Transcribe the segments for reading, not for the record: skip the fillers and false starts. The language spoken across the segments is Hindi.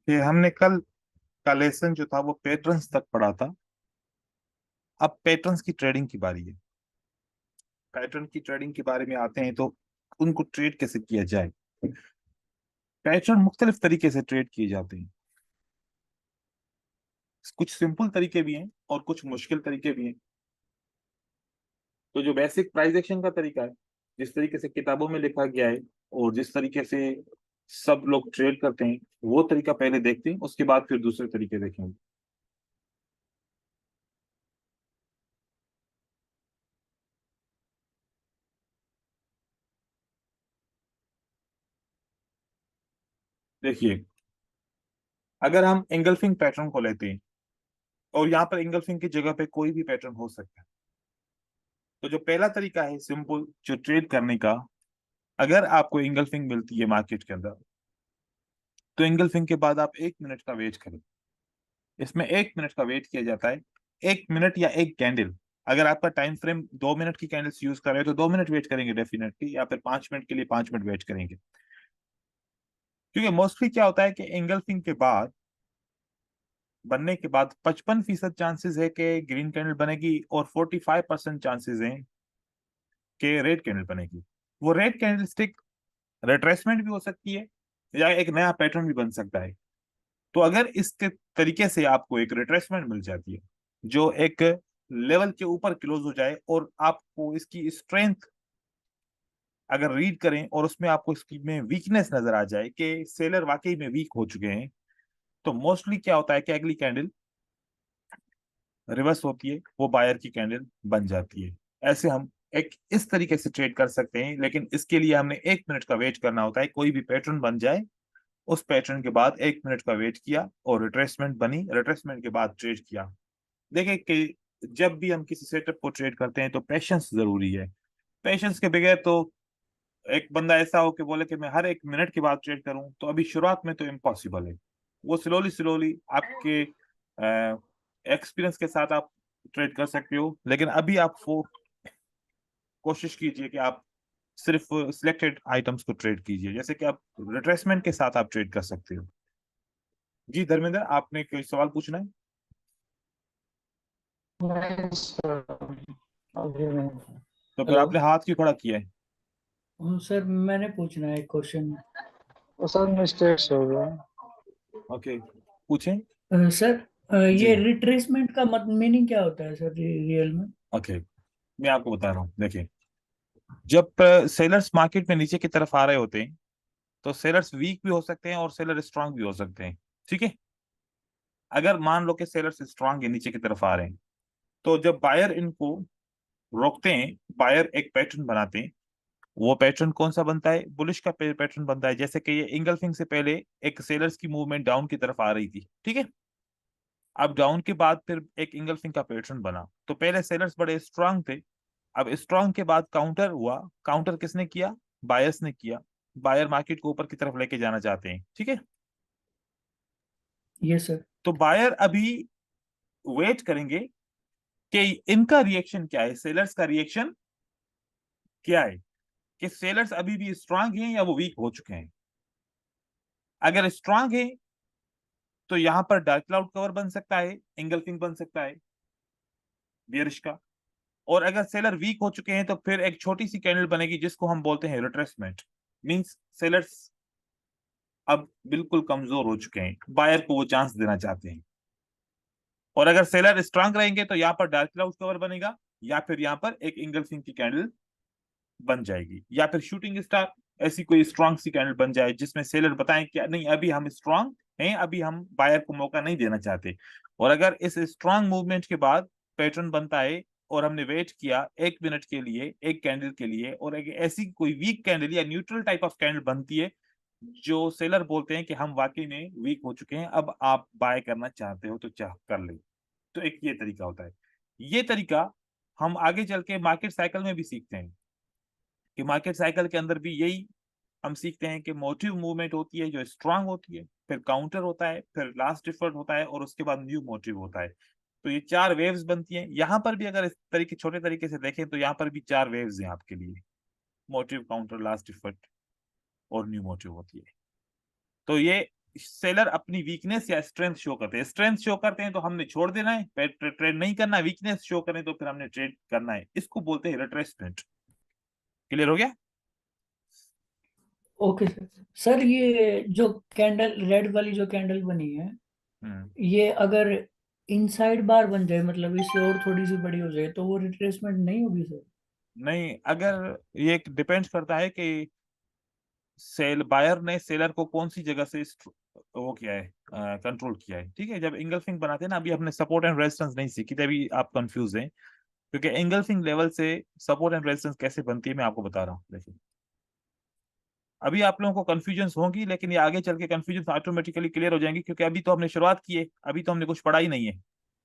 कि हमने कल का लेसन जो था वो पैटर्न्स तक पढ़ा था। अब पैटर्न्स की ट्रेडिंग की बारी है। पैटर्न की ट्रेडिंग के बारे में आते हैं तो उनको ट्रेड कैसे किया जाए। पैटर्न मुख्तलिफ तरीके से ट्रेड किए जाते हैं। कुछ सिंपल तरीके भी हैं और कुछ मुश्किल तरीके भी हैं। तो जो बेसिक प्राइस एक्शन का तरीका है, जिस तरीके से किताबों में लिखा गया है और जिस तरीके से सब लोग ट्रेड करते हैं, वो तरीका पहले देखते हैं, उसके बाद फिर दूसरे तरीके देखेंगे। देखिए, अगर हम एंगल्फिंग पैटर्न को लेते हैं, और यहाँ पर एंगल्फिंग की जगह पे कोई भी पैटर्न हो सकता है। तो जो पहला तरीका है सिंपल जो ट्रेड करने का, अगर आपको एंगल्फिंग मिलती है मार्केट के अंदर, तो एंगल्फिंग के बाद आप 1 मिनट का वेट करें। इसमें 1 मिनट का वेट किया जाता है। 1 मिनट या एक कैंडल, अगर आपका टाइम फ्रेम 2 मिनट की कैंडल्स यूज कर रहे हो तो 2 मिनट वेट करेंगे डेफिनेटली, या फिर 5 मिनट के लिए 5 मिनट वेट करेंगे। क्योंकि मोस्टली क्या होता है कि एंगल्फिंग के बाद, बनने के बाद 55% चांसेस है कि ग्रीन कैंडल बनेगी और 45% चांसेस हैं कि रेड कैंडल बनेगी। वो रेड कैंडल स्टिक रिट्रेसमेंट भी हो सकती है या एक नया पैटर्न भी बन सकता है। तो अगर इसके तरीके से आपको एक रिट्रेसमेंट मिल जाती है जो एक लेवल के ऊपर क्लोज हो जाए, और आपको इसकी स्ट्रेंथ अगर रीड करें और उसमें आपको इसकी में वीकनेस नजर आ जाए कि सेलर वाकई में वीक हो चुके हैं, तो मोस्टली क्या होता है कि अगली कैंडल रिवर्स होती है, वो बायर की कैंडल बन जाती है। ऐसे हम एक इस तरीके से ट्रेड कर सकते हैं, लेकिन इसके लिए हमने 1 मिनट का वेट करना होता है। कोई भी पैटर्न बन जाए, उस पैटर्न के बाद 1 मिनट का वेट किया और रिट्रेसमेंट बनी, रिट्रेसमेंट के बाद ट्रेड किया। देखें कि जब भी हम किसी सेटअप को ट्रेड करते हैं तो पेशेंस जरूरी है। पेशेंस के बगैर तो, एक बंदा ऐसा हो कि बोले कि मैं हर 1 मिनट के बाद ट्रेड करूं, तो अभी शुरुआत में तो इम्पॉसिबल है। वो स्लोली स्लोली आपके एक्सपीरियंस के साथ आप ट्रेड कर सकते हो, लेकिन अभी आप वो कोशिश कीजिए कि आप सिर्फ सिलेक्टेड आइटम्स को ट्रेड कीजिए, जैसे कि आप रिट्रेसमेंट के साथ आप ट्रेड कर सकते हो। जी धर्मेंद्र, आपने कोई सवाल पूछना है? नहीं सर, अभी नहीं। तो फिर हेलो। आपने हाथ क्यों खड़ा किया है? सर मैंने पूछना है एक क्वेश्चन। सर मिस्टेक्स हो गया। ओके, पूछें। सर, ये जी, रिट्रेसमेंट का मत मीनिंग क्या होता है सर रियल में? ओके, मैं आपको बता रहा हूँ। देखिए, जब सेलर्स मार्केट में नीचे की तरफ आ रहे होते हैं, तो सेलर्स वीक भी हो सकते हैं और सेलर स्ट्रांग भी हो सकते हैं। ठीक है। अगर मान लो कि सेलर्स स्ट्रांग है, नीचे की तरफ आ रहे हैं, तो जब बायर इनको रोकते हैं, बायर एक पैटर्न बनाते हैं। वो पैटर्न कौन सा बनता है? बुलिश का पैटर्न बनता है। जैसे कि ये इंगल्फिंग से पहले एक सेलर्स की मूवमेंट डाउन की तरफ आ रही थी, ठीक है। अब डाउन के बाद फिर एक इंगल्फिंग का पैटर्न बना, तो पहले सेलर्स बड़े स्ट्रांग थे। अब स्ट्रांग के बाद काउंटर हुआ। काउंटर किसने किया? बायर्स ने किया। बायर मार्केट को ऊपर की तरफ लेके जाना चाहते हैं, ठीक है। ये सर। तो बायर अभी वेट करेंगे कि इनका रिएक्शन क्या है, सेलर्स का रिएक्शन क्या है, कि सेलर्स अभी भी स्ट्रांग हैं या वो वीक हो चुके हैं। अगर स्ट्रांग है तो यहां पर डार्क क्लाउड कवर बन सकता है, एंगल्फिंग बन सकता है बियरिश का। और अगर सेलर वीक हो चुके हैं तो फिर एक छोटी सी कैंडल बनेगी जिसको हम बोलते हैं रिट्रेसमेंट। मींस सेलर्स अब बिल्कुल कमजोर हो चुके हैं, बायर को वो चांस देना चाहते हैं। और अगर सेलर स्ट्रांग रहेंगे तो यहाँ पर डार्क क्लाउड कवर बनेगा, या फिर यहाँ पर एक इंगल्फिंग की कैंडल बन जाएगी, या फिर शूटिंग स्टार, ऐसी कोई स्ट्रांग सी कैंडल बन जाए जिसमें सेलर बताएं कि नहीं, अभी हम स्ट्रांग हैं, अभी हम बायर को मौका नहीं देना चाहते। और अगर इस स्ट्रांग मूवमेंट के बाद पैटर्न बनता है और हमने वेट किया 1 मिनट के लिए, एक कैंडल के लिए, और एक ऐसी कोई वीक कैंडल या न्यूट्रल टाइप ऑफ कैंडल बनती है जो सेलर बोलते हैं कि हम वाकई में वीक हो चुके हैं, अब आप बाय करना चाहते हो तो चाह कर ले। तो एक ये तरीका होता है। ये तरीका हम आगे चल के मार्केट साइकिल में भी सीखते हैं, कि मार्केट साइकिल के अंदर भी यही हम सीखते हैं कि मोटिव मूवमेंट होती है जो स्ट्रांग होती है, फिर काउंटर होता है, फिर लास्ट डिफर्ड होता है, और उसके बाद न्यू मोटिव होता है। तो ये 4 वेव्स बनती हैं। यहाँ पर भी अगर इस तरीके छोटे तरीके से देखें तो यहाँ पर भी 4 वेव्स हैं आपके लिए। मोटिव, काउंटर, लास्ट डिफर्ड और न्यू मोटिव होती है। तो ये सेलर अपनी वीकनेस या स्ट्रेंथ शो करते हैं। स्ट्रेंथ शो करते हैं तो हमने छोड़ देना है, ट्रेड नहीं करना। वीकनेस शो करें तो फिर हमने ट्रेड करना है। इसको बोलते हैं रिट्रेसमेंट। क्लियर हो गया? Okay sir. सर ये जो कैंडल रेड वाली जो कैंडल बनी है, हम्म। ये अगर इनसाइड बार बन जाए, मतलब इससे और थोड़ी सी बड़ी हो जाए, तो वो रिट्रेसमेंट नहीं होगी सर? नहीं, अगर ये डिपेंड करता है कि सेल बायर ने सेलर को कौन सी जगह से वो किया है, कंट्रोल किया है। ठीक है, जब इंगल्फिंग बनाते हैं ना, अभी हमने सपोर्ट एंड रेजिस्टेंस नहीं सीखी थी, अभी आप कंफ्यूज हैं, क्योंकि इंगल्फिंग लेवल से सपोर्ट एंड रेजिस्टेंस कैसे बनती है मैं आपको बता रहा हूँ। देखिए, अभी आप लोगों को कंफ्यूजन होगी, लेकिन ये आगे चल के कंफ्यूजन ऑटोमेटिकली क्लियर हो जाएंगी, क्योंकि अभी तो हमने शुरुआत की है, अभी तो हमने कुछ पढ़ा ही नहीं है।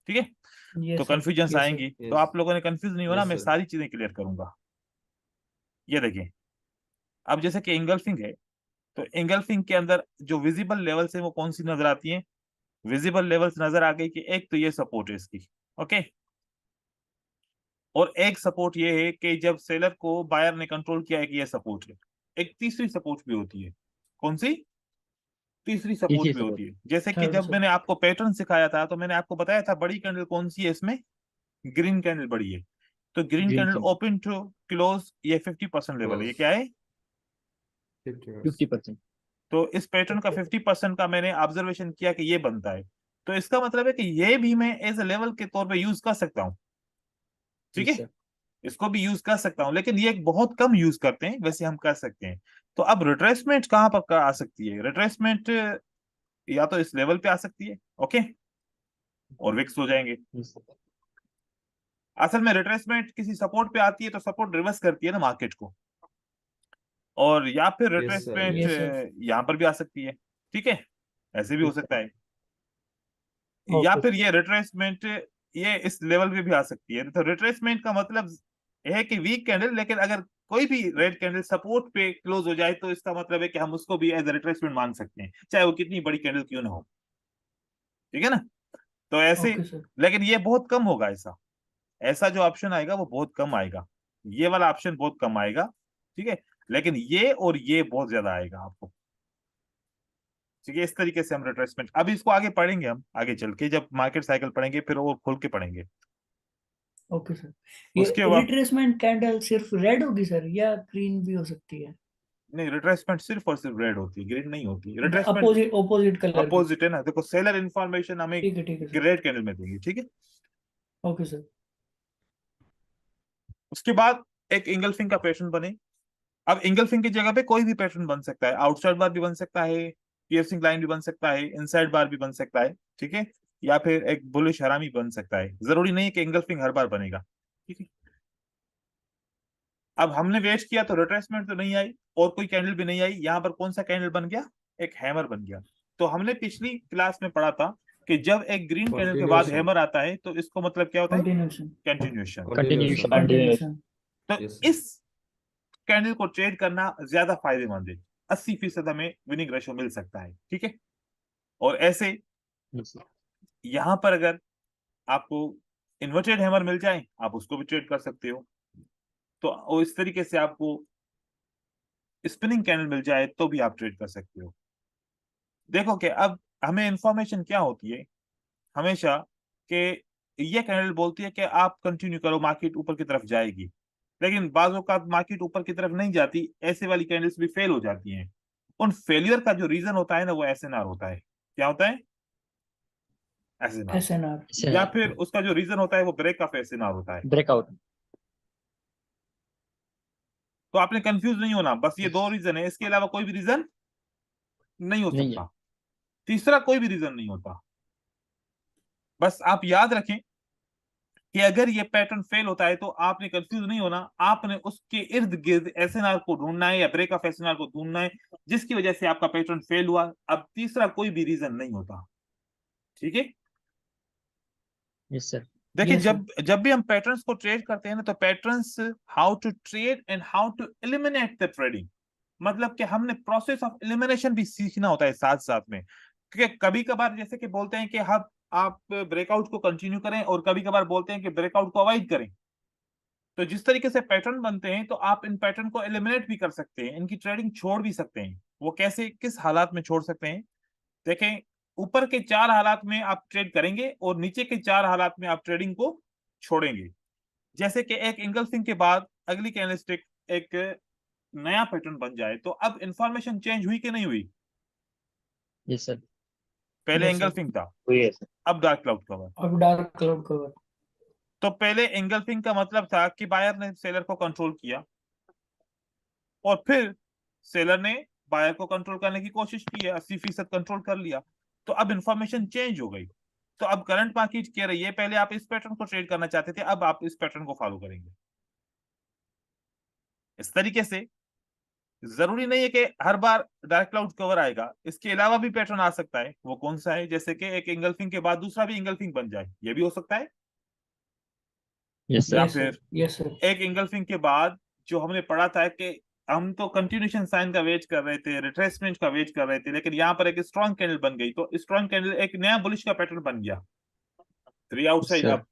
ठीक है, तो yes sir. Confusion yes sir. आएंगी, तो आप लोगों ने कंफ्यूज नहीं होना, यस मैं सर। सारी चीजें क्लियर करूंगा। ये देखिए, अब जैसे कि इंगल्फिंग है, तो इंगल्फिंग के अंदर जो विजिबल लेवल्स है वो कौन सी नजर आती है? विजिबल लेवल्स नजर आ गई कि एक तो ये सपोर्ट है इसकी, ओके, और एक सपोर्ट ये है कि जब सेलर को बायर ने कंट्रोल किया है कि ये सपोर्ट है। एक तीसरी सपोर्ट भी होती है। कौन सी? तीसरी सपोर्ट इसी भी सपोर्ट। होती है। जैसे कि थर्ड जब सर। मैंने आपको पैटर्न सिखाया था, तो मैंने आपको बताया था बड़ी कैंडल कौन सी है इसमें? ग्रीन कैंडल बड़ी है। तो green green candle candle open to close, ये 50% लेवल है। ये क्या है? 50%। 50%। तो इस पैटर्न का 50% का मैंने ऑब्जर्वेशन किया कि ये बनता है। तो इसका मतलब है कि ये भी मैं एज ए लेवल के तौर पे यूज कर सकता हूँ। ठीक यस है, सर। इसको भी यूज कर सकता हूँ, लेकिन ये बहुत कम यूज करते हैं, वैसे हम कर सकते हैं। तो अब रिट्रेसमेंट कहाँ पर आ सकती है? रिट्रेसमेंट या तो इस लेवल पे आ सकती है, ओके, और विक्स हो जाएंगे। Yes sir. असल में रिट्रेसमेंट किसी सपोर्ट पे आती है तो सपोर्ट रिवर्स करती है ना मार्केट को, और या फिर yes sir. Retracement yes sir. यहाँ पर भी आ सकती है। ठीक है, ऐसे भी हो यस सर। सकता है। या ओके फिर सर। ये रिट्रेसमेंट ये इस लेवल पे भी आ सकती है। तो रिट्रेसमेंट का मतलब है कि वीक कैंडल, लेकिन अगर कोई भी रेड कैंडल सपोर्ट पे क्लोज हो जाए तो इसका मतलब है कि हम उसको भी एज रिट्रेसमेंट मान सकते हैं, चाहे वो कितनी बड़ी कैंडल क्यों ना हो। ठीक है ना? तो ऐसे, ओके सर। लेकिन ये बहुत कम होगा। ऐसा ऐसा जो ऑप्शन आएगा वो बहुत कम आएगा, ये वाला ऑप्शन बहुत कम आएगा। ठीक है, लेकिन ये और ये बहुत ज्यादा आएगा आपको। ठीक है, इस तरीके से हम रिट्रेसमेंट, अभी इसको आगे पढ़ेंगे हम, आगे चल के जब मार्केट साइकिल पढ़ेंगे फिर वो खोल के पढ़ेंगे। Okay sir. ये उसके बाद रिट्रेसमेंट कैंडल सिर्फ रेड होगी सर, या ग्रीन भी हो सकती है? नहीं, रिट्रेसमेंट सिर्फ और सिर्फ रेड होती है, ग्रीन नहीं होती रिट्रेसमेंट। अपोजिट अपोजिट कलर की। अपोजिट है ना, देखो सेलर इंफॉर्मेशन हमें ठीक है सर। रेड कैंडल में देंगे। ठीक है, ओके सर। उसके बाद एक इंगल्फिंग का पैटर्न बने। अब इंगल्फिंग की जगह पे कोई भी पैटर्न बन सकता है, आउटसाइड बार भी बन सकता है, पियर्सिंग लाइन भी बन सकता है, इनसाइड बार भी बन सकता है। ठीक है, या फिर एक बुलिश हरामी बन सकता है, जरूरी नहीं है कि इंगल्फिंग हर बार बनेगा। ठीक है, अब हमने वेट किया तो रिट्रेसमेंट तो नहीं आई, और कोई कैंडल भी नहीं आई। यहाँ पर कौन सा कैंडल बन गया? एक हैमर बन गया। तो हमने पिछली क्लास में पढ़ा था कि जब एक ग्रीन कैंडल के बाद कंटिन्यूएशन। हैमर आता है तो इसको मतलब क्या होता है? Continuation. Continuation. Continuation. Continuation. Continuation. तो यस सर। इस कैंडल को ट्रेड करना ज्यादा फायदेमंद है, 80% हमें विनिंग रेशो मिल सकता है। ठीक है, और ऐसे यस सर। यहां पर अगर आपको इन्वर्टेड हैमर मिल जाए, आप उसको भी ट्रेड कर सकते हो। तो और इस तरीके से आपको स्पिनिंग कैंडल मिल जाए तो भी आप ट्रेड कर सकते हो। देखो कि अब हमें इंफॉर्मेशन क्या होती है हमेशा, कि ये कैंडल बोलती है कि आप कंटिन्यू करो, मार्केट ऊपर की तरफ जाएगी। लेकिन बाज़ औक़ात मार्केट ऊपर की तरफ नहीं जाती, ऐसे वाली कैंडल्स भी फेल हो जाती हैं। उन फेलियर का जो रीजन होता है ना, वो एसएनआर होता है। क्या होता है? एसएनआर। SNR। या फिर उसका जो रीजन होता है वो ब्रेक ऑफ एसएनआर होता है। ब्रेकआउट। तो आपने कंफ्यूज नहीं होना, बस ये दो रीजन है, इसके अलावा कोई भी रीजन नहीं हो नहीं है। सकता, तीसरा कोई भी रीजन नहीं होता। बस आप याद रखें कि अगर ये पैटर्न फेल होता है तो आपने कंफ्यूज नहीं होना, आपने उसके इर्द गिर्द एसएनआर को ढूंढना है या ब्रेक ऑफ एसएनआर को ढूंढना है, जिसकी वजह से आपका पैटर्न फेल हुआ। अब तीसरा कोई भी रीजन नहीं होता। ठीक है, यस सर। देखिए, यस सर। जब जब भी हम पैटर्न्स को ट्रेड करते हैं ना, तो patterns, how to trade and how to eliminate the trading, मतलब कि हमने प्रोसेस ऑफ एलिमिनेशन भी सीखना होता है साथ साथ में। क्योंकि कभी कभार जैसे कि बोलते हैं कि आप ब्रेकआउट को कंटिन्यू करें, और कभी कभार बोलते हैं कि ब्रेकआउट को अवॉइड करें। तो जिस तरीके से पैटर्न बनते हैं, तो आप इन पैटर्न को एलिमिनेट भी कर सकते हैं, इनकी ट्रेडिंग छोड़ भी सकते हैं। वो कैसे, किस हालात में छोड़ सकते हैं? देखें, ऊपर के 4 हालात में आप ट्रेड करेंगे और नीचे के 4 हालात में आप ट्रेडिंग को छोड़ेंगे। जैसे कि एक इंगल्फिंग के बाद अगली कैंडलस्टिक एक नया पैटर्न बन जाए, तो अब इंफॉर्मेशन चेंज हुई कि नहीं हुई? Yes, sir. पहले Yes, sir. इंगल्फिंग था, हुई है, sir. अब डार्क क्लाउड कवर। अब डार्क क्लाउड कवर। तो पहले इंगल्फिंग का मतलब था कि बायर ने सेलर को कंट्रोल किया, और फिर सेलर ने बायर को कंट्रोल करने की कोशिश की है, 80% कंट्रोल कर लिया। तो अब इंफॉर्मेशन चेंज हो गई। तो अब करंट मार्केट कह रही है, पहले आप इस पैटर्न को ट्रेड करना चाहते थे, अब आप इस पैटर्न को फॉलो करेंगे। इस तरीके से जरूरी नहीं है कि हर बार डार्क क्लाउड कवर आएगा, इसके अलावा भी पैटर्न आ सकता है। वो कौन सा है? जैसे कि एक इंगल्फिंग के बाद दूसरा भी इंगल्फिंग बन जाए, ये भी हो सकता है। Yes, sir. या Yes, sir. फिर Yes, sir. एक इंगल्फिंग के बाद जो हमने पढ़ा था कि हम तो कंटिन्यूएशन साइन का वेट कर रहे थे, रिट्रेसमेंट का वेट कर रहे थे, लेकिन यहाँ पर एक स्ट्रॉन्ग कैंडल बन गई, तो स्ट्रॉन्ग कैंडल एक नया बुलिश का पैटर्न बन गया, 3 outside sir. Up.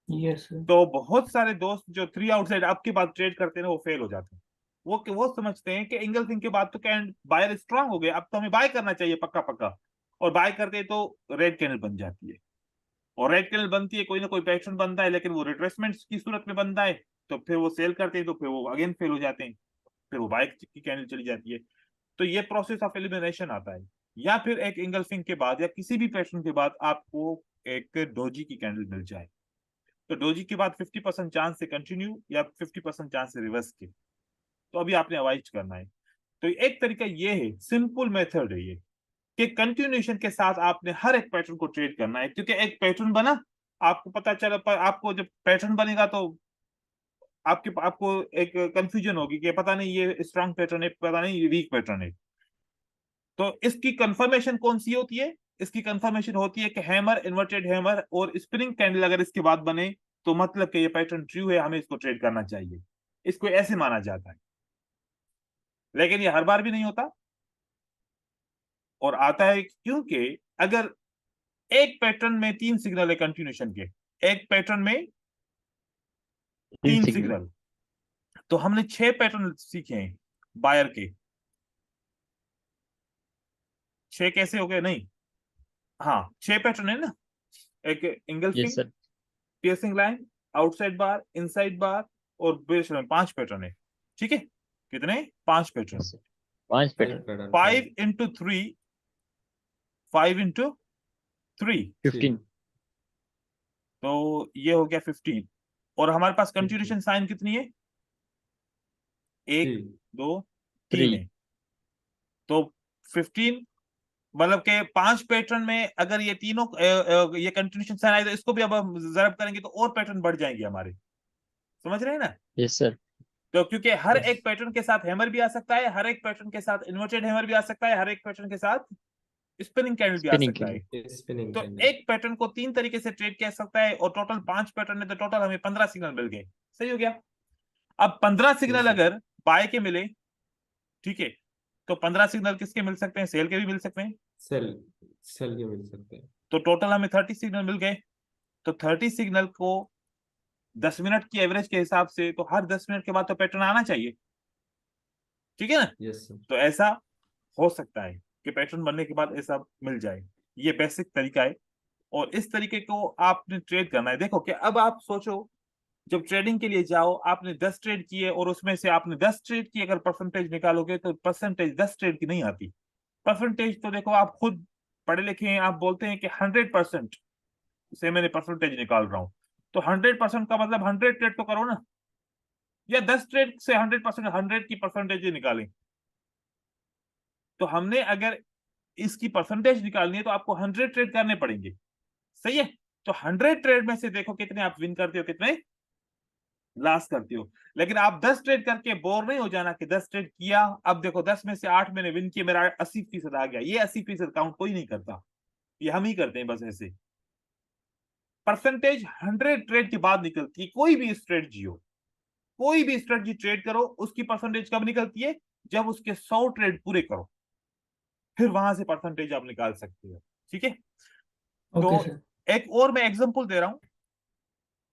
Yes, sir. तो बहुत सारे दोस्त जो 3 आउटसाइड अप के बाद ट्रेड करते हैं वो फेल हो जाते हैं। वो समझते हैं कि इंगल्फिंग के बाद तो कैंड बायर स्ट्रांग हो गए, अब तो हमें बाय करना चाहिए पक्का पक्का, और बाय करते हैं तो रेड कैंडल बन जाती है। और रेड कैंडल बनती है, कोई ना कोई पैटर्न बनता है, लेकिन वो रिट्रेसमेंट की सूरत में बनता है, तो फिर वो सेल करते हैं, तो फिर वो अगेन फेल हो जाते हैं, फिर वो बाय की कैंडल चली जाती है। तो ये प्रोसेस ऑफ एलिमिनेशन आता है। या फिर एक इंगल्फिंग के बाद या किसी भी पैटर्न के बाद आपको एक डोजी की कैंडल मिल जाए, तो डोजी के बाद 50% चांस से कंटिन्यू या 50% चांस से रिवर्स के, तो अभी आपने अवॉइड करना है। तो एक तरीका ये है, सिंपल मेथड है ये, कि कंटिन्यूएशन के साथ आपने हर एक पैटर्न को ट्रेड करना है, क्योंकि एक पैटर्न बना, आपको पता चला, पर आपको जब पैटर्न बनेगा तो आपको एक कंफ्यूजन होगी कि पता नहीं ये स्ट्रांग पैटर्न है, पता नहीं ये वीक पैटर्न है। तो इसकी कंफर्मेशन कौन सी होती है? इसकी कंफर्मेशन होती है कि हैमर, इन्वर्टेड हैमर और स्पिनिंग कैंडल अगर इसके बाद बने, तो मतलब कि ये पैटर्न ट्रू है, हमें इसको ट्रेड करना चाहिए। इसको ऐसे माना जाता है, लेकिन ये हर बार भी नहीं होता। और आता है क्योंकि अगर एक पैटर्न में 3 सिग्नल है कंटिन्यूएशन के, एक पैटर्न में 3 signal. सिग्नल, तो हमने 6 पैटर्न सीखे हैं बायर के। 6 कैसे हो गए? नहीं, हाँ 6 पैटर्न है ना, एक Yes, engulfing, sir. Piercing line, outside bar, inside bar और बेस लाइन, 5 पैटर्न है। ठीक है, कितने? 5 pattern. Yes, sir. 5 pattern. 5 into 3, 5 into 3, 15. तो ये हो गया 15। और हमारे पास कंटिन्यूएशन साइन कितनी है? 1 2 3 3. है, तो 15, मतलब के 5 पैटर्न में अगर ये तीनों ये कंटिन्यूएशन साइन आए, तो इसको भी अब हम जरब करेंगे तो और पैटर्न बढ़ जाएंगे हमारे। समझ रहे हैं ना? Yes, sir. तो क्योंकि हर एक पैटर्न के साथ हैमर भी आ सकता है, हर एक पैटर्न के साथ इन्वर्टेड हैमर भी आ सकता है, हर एक पैटर्न के साथ स्पिनिंग कैंडल भी आ Spinning सकता है। स्पिनिंग तो एक पैटर्न को 3 तरीके से ट्रेड किया सकता है, और टोटल 5 पैटर्न है, तो टोटल हमें 15 सिग्नल मिल गए। सही हो गया? अब 15 सिग्नल sir. अगर बाय के मिले, ठीक है, तो 15 सिग्नल किसके मिल सकते हैं? सेल के भी मिल सकते हैं, सेल सेल के मिल सकते हैं। तो टोटल हमें 30 सिग्नल मिल गए। तो 30 सिग्नल को 10 मिनट की एवरेज के हिसाब से, तो हर 10 मिनट के बाद तो पैटर्न आना चाहिए। ठीक है ना? Yes sir. तो ऐसा हो सकता है कि पैटर्न बनने के बाद ऐसा मिल जाए। ये बेसिक तरीका है, और इस तरीके को आपने ट्रेड करना है। देखो कि अब आप सोचो, जब ट्रेडिंग के लिए जाओ, आपने 10 ट्रेड किए और उसमें से आपने 10 ट्रेड की अगर परसेंटेज निकालोगे, तो परसेंटेज 10 ट्रेड की नहीं आती। परसेंटेज तो देखो, आप खुद पढ़े लिखे हैं, आप बोलते हैं कि 100% से मैंने परसेंटेज निकाल रहा हूं, तो 100% का मतलब 100 ट्रेड तो करो ना, या 10 ट्रेड से 100%, 100 की परसेंटेज निकालें। तो हमने अगर इसकी परसेंटेज निकालनी है, तो आपको 100 ट्रेड करने पड़ेंगे। सही है? तो 100 ट्रेड में से देखो कितने आप विन करते हो, कितने लॉस करते हो। लेकिन आप 10 ट्रेड करके बोर नहीं हो जाना कि 10 ट्रेड किया, अब देखो 10 में से 8 मैंने विन किया, मेरा 80% आ गया। ये 80% काउंट कोई नहीं करता, ये हम ही करते हैं बस ऐसे। परसेंटेज 100 ट्रेड के बाद निकलती है। कोई भी स्ट्रेटजी हो, कोई भी स्ट्रेटजी ट्रेड करो, उसकी परसेंटेज कब निकलती है? जब उसके 100 ट्रेड पूरे करो, फिर वहां से परसेंटेज आप निकाल सकते हो। ठीक है? ओके तो सर। एक और मैं एग्जांपल दे रहा हूं,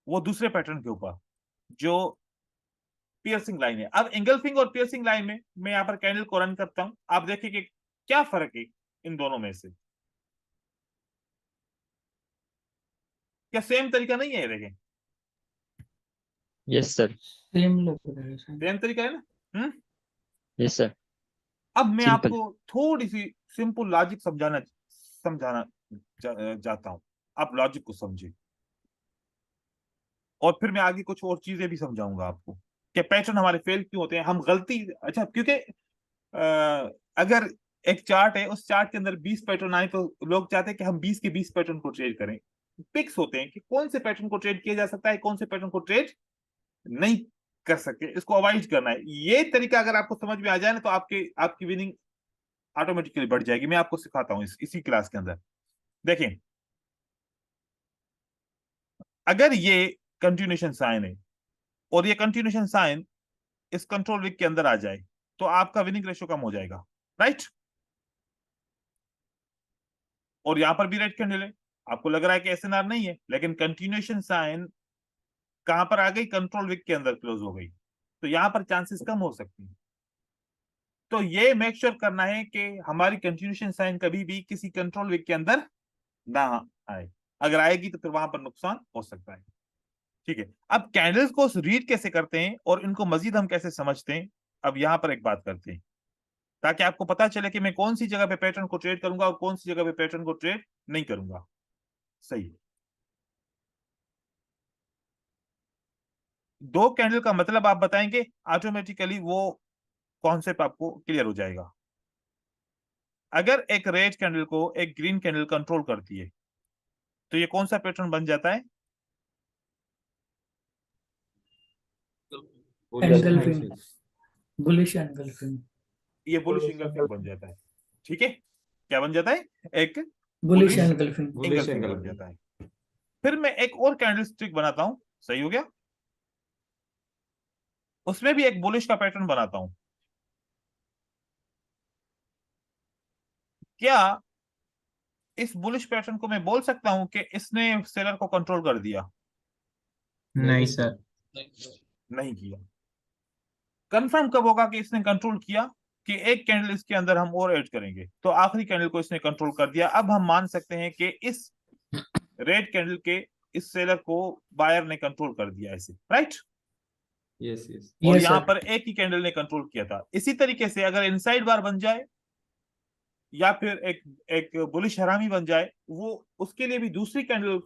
वो दूसरे पैटर्न के ऊपर, जो पियर्सिंग लाइन है। अब इंगल्फिंग और पियर्सिंग लाइन में मैं यहाँ पर कैंडल को रन करता हूं, आप देखिए कि क्या फर्क है। इन दोनों में से? क्या सेम तरीका नहीं है? ये देखें, Yes, sir. सेम लग रहा है सर। सेम तरीका है ना? Yes, sir. अब मैं Simple. आपको थोड़ी सी सिंपल लॉजिक समझाना समझाना चाहता हूं, आप लॉजिक को समझे, और फिर मैं आगे कुछ और चीजें भी समझाऊंगा आपको कि पैटर्न हमारे फेल क्यों होते हैं, हम गलती, अच्छा क्योंकि अगर एक चार्ट है, उस चार्ट के अंदर 20 पैटर्न आए तो लोग चाहते हैं कि हम 20 के 20 पैटर्न को ट्रेड करें। फिक्स होते हैं कि कौन से पैटर्न को ट्रेड किया जा सकता है, कौन से पैटर्न को ट्रेड नहीं कर सकते, इसको अवॉइड करना है। ये तरीका अगर आपको समझ में आ जाए ना, तो आपकी विनिंग ऑटोमेटिकली बढ़ जाएगी। मैं आपको सिखाता हूं इसी क्लास के अंदर। देखें, अगर ये कंटिन्यूएशन साइन है और ये कंटिन्यूएशन साइन इस कंट्रोल वीक के अंदर आ जाए, तो आपका विनिंग रेशियो कम हो जाएगा, राइट? और यहां पर भी रेड कैंडल है, आपको लग रहा है कि एसएनआर नहीं है, लेकिन कंटिन्यूएशन साइन कहां पर आ गई? कंट्रोल वीक के अंदर क्लोज हो गई, तो यहां पर चांसेस कम हो सकते हैं। तो ये मेक श्योर करना है कि हमारी कंटिन्यूएशन साइन कभी भी किसी कंट्रोल वीक के अंदर ना आए। अगर आएगी तो फिर वहां पर नुकसान हो सकता है। ठीक है, अब कैंडल्स को रीड कैसे करते हैं और इनको मजीद हम कैसे समझते हैं, अब यहां पर एक बात करते हैं, ताकि आपको पता चले कि मैं कौन सी जगह पे पैटर्न को ट्रेड करूंगा और कौन सी जगह पे पैटर्न को ट्रेड नहीं करूंगा। सही है। दो कैंडल का मतलब आप बताएंगे, ऑटोमेटिकली वो कॉन्सेप्ट आपको क्लियर हो जाएगा। अगर एक रेड कैंडल को एक ग्रीन कैंडल कंट्रोल करती है, तो ये कौन सा पैटर्न बन जाता है? एंगल्फिंग, बुलिश एंगल्फिंग, ये बुलिश एंगल्फिंग बन जाता है। ठीक है, क्या बन जाता है? एक bullish bullish engulfing. Bullish engulfing बन एंगल जाता है। फिर मैं एक और कैंडल स्टिक बनाता हूं, सही हो गया, उसमें भी एक बुलिश का पैटर्न बनाता हूं। क्या इस बुलिश पैटर्न को मैं बोल सकता हूं कि इसने सेलर को कंट्रोल कर दिया? नहीं सर। नहीं किया। कंफर्म कब होगा कि इसने कंट्रोल किया? कि एक कैंडल इसके अंदर हम और ऐड करेंगे, तो आखिरी कैंडल को इसने कंट्रोल कर दिया। अब हम मान सकते हैं कि इस रेड कैंडल के इस सेलर को बायर ने कंट्रोल कर दिया, ऐसे, राइट? Yes yes. और यस यहां सर। पर एक ही कैंडल ने कंट्रोल किया था। इसी तरीके से अगर इनसाइड बार बन जाए या फिर एक बुलिश हरामी बन जाए, वो उसके लिए भी दूसरी कैंडल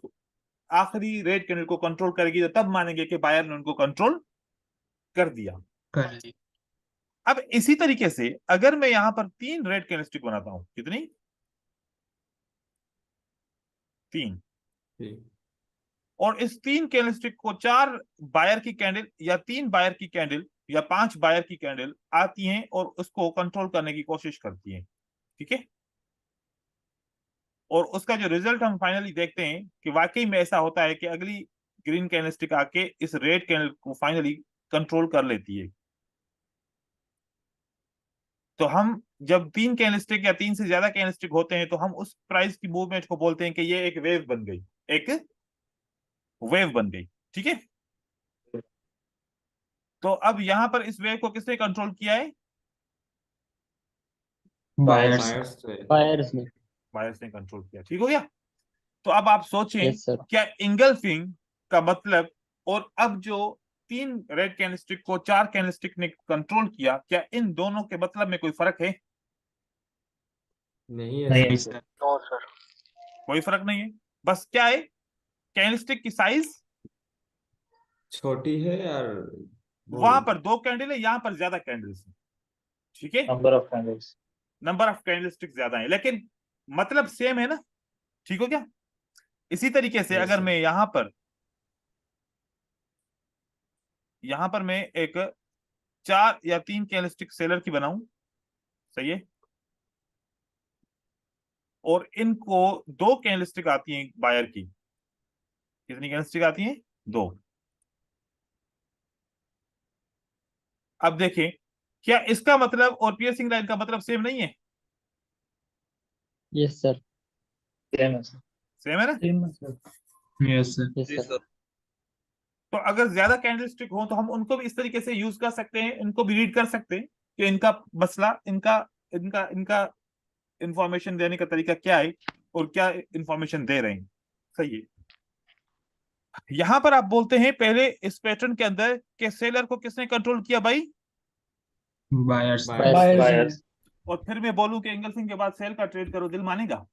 आखिरी रेड कैंडल को कंट्रोल करेगी, तो तब मानेंगे कि बायर ने उनको कंट्रोल कर दिया। कर ली। अब इसी तरीके से अगर मैं यहां पर 3 रेड कैंडलस्टिक बनाता हूं, कितनी? 3। ठीक। और इस 3 कैंडलस्टिक को 4 बायर की कैंडल या 3 बायर की कैंडल या 5 बायर की कैंडल आती हैं और उसको कंट्रोल करने की कोशिश करती हैं। ठीक है, और उसका जो रिजल्ट हम फाइनली देखते हैं कि वाकई में ऐसा होता है कि अगली ग्रीन कैंडलस्टिक आके इस रेड कैंडल को फाइनली कंट्रोल कर लेती है। तो हम जब 3 कैंडलस्टिक या 3 से ज्यादा कैंडलस्टिक होते हैं, तो हम उस प्राइस की मूवमेंट को बोलते हैं कि ये एक वेव बन गई, एक वेव बन गई। ठीक है, तो अब यहां पर इस वेव को किसने कंट्रोल किया है? बायर्स। बायर्स से। Buyers ने. बायर्स ने कंट्रोल किया। ठीक हो गया? तो अब आप सोचें, Yes, sir. क्या इंगल्फिंग का मतलब, और अब जो 3 रेड कैंडलस्टिक को 4 कैंडलस्टिक ने कंट्रोल किया, क्या इन दोनों के मतलब में कोई फर्क है? नहीं है नहीं सर। सर। No sir. कोई फर्क नहीं है। बस क्या है, कैंडलस्टिक की साइज, छोटी है यार। वो वहां पर 2 कैंडल है, यहां पर ज्यादा कैंडल्स है। ठीक है, number of candles. Number of candlestick ज्यादा है, लेकिन मतलब सेम है ना? ठीक हो गया? इसी तरीके से यस अगर सर। मैं यहां पर मैं एक 4 या 3 कैंडलस्टिक सेलर की बनाऊं, सही है, और इनको 2 कैंडलस्टिक आती हैं बायर की। कितनी कैंडलस्टिक आती हैं? 2। अब देखें, क्या इसका मतलब और पियर्सिंग लाइन का मतलब सेम नहीं है? Yes, sir. सेम है सर। सेम है ना? सेम है sir. Yes sir. Yes, sir. तो अगर ज्यादा कैंडलस्टिक हो तो हम उनको भी इस तरीके से यूज कर सकते हैं, इनको भी रीड कर सकते हैं कि इनका मसला, इनका इनका इनका इंफॉर्मेशन देने का तरीका क्या है और क्या इंफॉर्मेशन दे रहे हैं। सही है। यहां पर आप बोलते हैं पहले इस पैटर्न के अंदर के सेलर को किसने कंट्रोल किया भाई, बायर्स बायर्स ने। और फिर मैं बोलूं कि एंगल्फिंग के बाद सेल का ट्रेड करो, दिल मानेगा?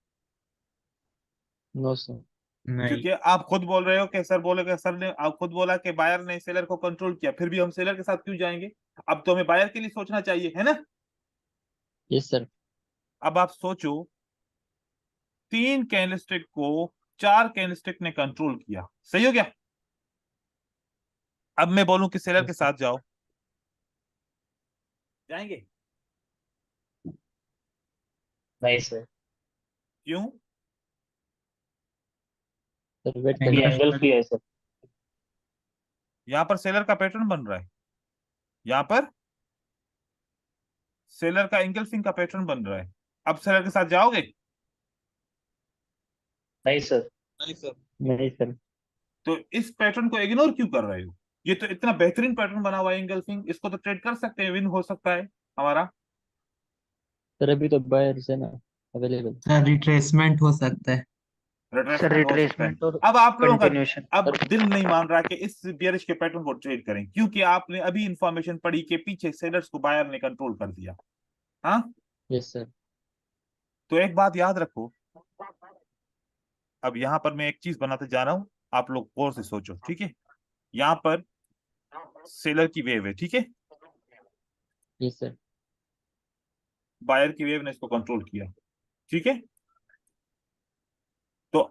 No, sir. नहीं। क्योंकि आप खुद बोल रहे हो कि सर बोले, सर ने आप खुद बोला कि बायर ने सेलर को कंट्रोल किया, फिर भी हम सेलर के साथ क्यों जाएंगे? अब तो हमें बायर के लिए सोचना चाहिए, है ना? Yes, sir. अब आप सोचो, 3 कैंडलस्टिक को 4 कैंडलस्टिक ने कंट्रोल किया, सही हो गया? अब मैं बोलूं कि सेलर के Yes, sir. साथ जाओ, जाएंगे? नहीं सर, क्यों? Sir, wait ये करिए। एंगल की है सर। यहां पर सेलर का पैटर्न बन रहा है, यहां पर सेलर का एंगल्फिंग का पैटर्न बन रहा है। अब सेलर के साथ जाओगे? नहीं सर, नहीं सर। तो इस पैटर्न को इग्नोर क्यों कर रहे हो? ये तो इतना बेहतरीन पैटर्न बना हुआ है एंगल्फिंग, इसको तो ट्रेड कर सकते हैं, विन हो सकता है हमारा। सर अभी तो बायर्स है ना अवेलेबल। सर रिट्रेसमेंट हो सकता है। रिट्रेसमेंट हो सकता है। और अब आप लोगों का कंटिन्यूएशन। अब दिल नहीं मान रहा कि इस बियरिश के पैटर्न को ट्रेड करें, क्योंकि आपने अभी इंफॉर्मेशन पढ़ी कि पीछे सेलर्स को बायर ने कंट्रोल कर दिया। हाँ, यस सर। तो एक बात याद रखो, अब यहां पर मैं एक चीज बनाते जा रहा हूं, आप लोग गौर से सोचो, ठीक है? यहां पर सेलर की वेव है, ठीक है? Yes sir. बायर की वेव ने इसको कंट्रोल किया, ठीक है? तो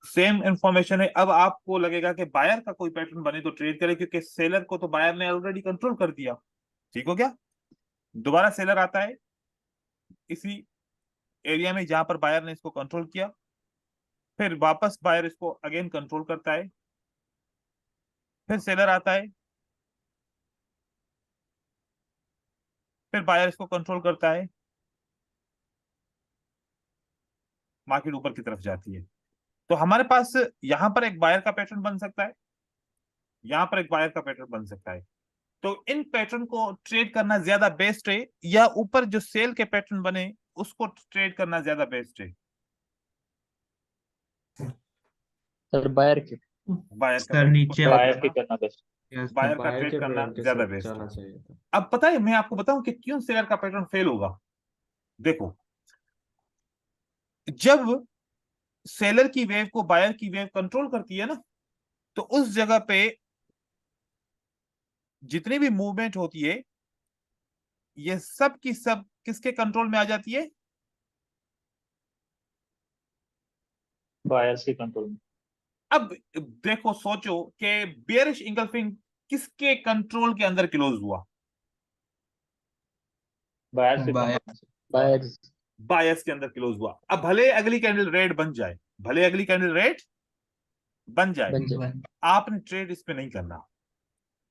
सेम इंफॉर्मेशन है। अब आपको लगेगा कि बायर का कोई पैटर्न बने तो ट्रेड करें, क्योंकि सेलर को तो बायर ने ऑलरेडी कंट्रोल कर दिया। ठीक हो गया? दोबारा सेलर आता है इसी एरिया में जहां पर बायर ने इसको कंट्रोल किया, फिर वापस बायर इसको अगेन कंट्रोल करता है, फिर सेलर आता है, फिर बायर इसको कंट्रोल करता है, मार्केट ऊपर की तरफ जाती है। तो हमारे पास यहां पर एक बायर का पैटर्न बन सकता है, यहां पर एक बायर का पैटर्न बन सकता है। तो इन पैटर्न को ट्रेड करना ज्यादा बेस्ट है, या ऊपर जो सेल के पैटर्न बने उसको ट्रेड करना ज्यादा बेस्ट है? सर बायर के। बायर का सर नीचे बायर की करना बेस्ट। यस बायर का बायर ट्रेड के करना पैटर्न के ज्यादा साथ बेस्ट जाना है। चाहिए था। अब पता है मैं आपको बताऊं कि क्यों सेलर का पैटर्न फेल होगा। देखो, जब सेलर की वेव को बायर की वेव कंट्रोल करती है ना, तो उस जगह पे जितनी भी मूवमेंट होती है ये सब की सब किसके कंट्रोल में आ जाती है? बायर्स की कंट्रोल में। अब देखो, सोचो कि बेयरिश इंगल्फिंग किसके कंट्रोल के अंदर क्लोज हुआ? बायर्स की बायर कंट्रोल में। बायर्स। बायर्स के अंदर क्लोज हुआ। अब भले अगली कैंडल रेड बन जाए, भले अगली कैंडल रेड बन जाए, बन जाए। आपने ट्रेड इसमें नहीं करना,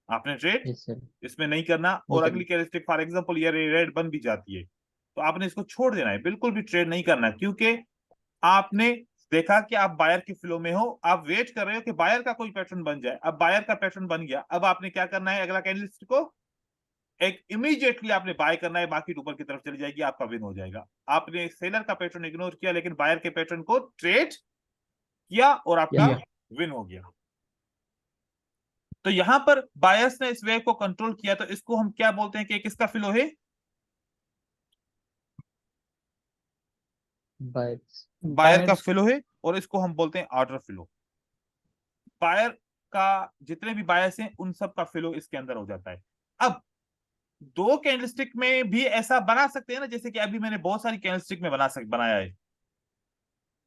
आपने ट्रेड यस सर। इसमें नहीं करना। नहीं और करना। अगली कैंडलस्टिक फॉर एग्जांपल ये रेड बन भी जाती है तो आपने इसको छोड़ देना है, बिल्कुल भी ट्रेड नहीं करना है, क्योंकि आपने देखा कि आप बायर के फ्लो में हो, आप वेट कर रहे हो कि बायर का कोई पैटर्न बन जाए। अब बायर का पैटर्न बन गया, अब आपने क्या करना है? अगला कैंडलस्टिक को एक इमीडिएटली आपने बाय करना है, मार्केट ऊपर की तरफ चली जाएगी, आपका विन हो जाएगा। आपने सेलर का पैटर्न इग्नोर किया, लेकिन बायर के पैटर्न को ट्रेड किया और आपका किया। विन हो गया। तो यहां पर बायर्स ने इस वेव को कंट्रोल किया, तो इसको हम क्या बोलते हैं कि किसका फ्लो है? बायर्स। बायर का फ्लो है, और इसको हम बोलते हैं ऑर्डर फ्लो। बायर का जितने भी बायर्स हैं उन सब का फ्लो इसके अंदर हो जाता है। अब दो कैंडलस्टिक में भी ऐसा बना सकते हैं ना, जैसे कि अभी मैंने बहुत सारी कैंडलस्टिक में बनाया है,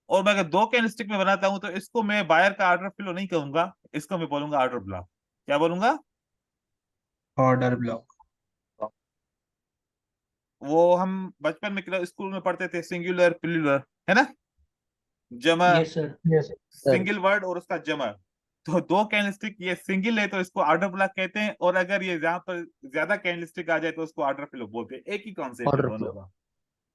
और मैं अगर दो कैंडलस्टिक में बनाता हूं तो इसको मैं बायर का ऑर्डर फ्लो नहीं कहूंगा, इसको मैं बोलूंगा ऑर्डर ब्लॉक। क्या बोलूंगा? Order block. वो हम बचपन में स्कूल में पढ़ते थे, सिंगुलर प्लूरल, है ना? जमा, यस सर। सिंगल वर्ड और उसका जमा। तो दो कैंडलस्टिक ये सिंगल है तो इसको ऑर्डर ब्लॉक कहते हैं, और अगर ये जहां पर ज्यादा कैंडलस्टिक आ जाए तो उसको ऑर्डर फ्लो बोलते हैं। एक ही कॉन्सेप्ट है ऑर्डर दोनों फ्लो। का,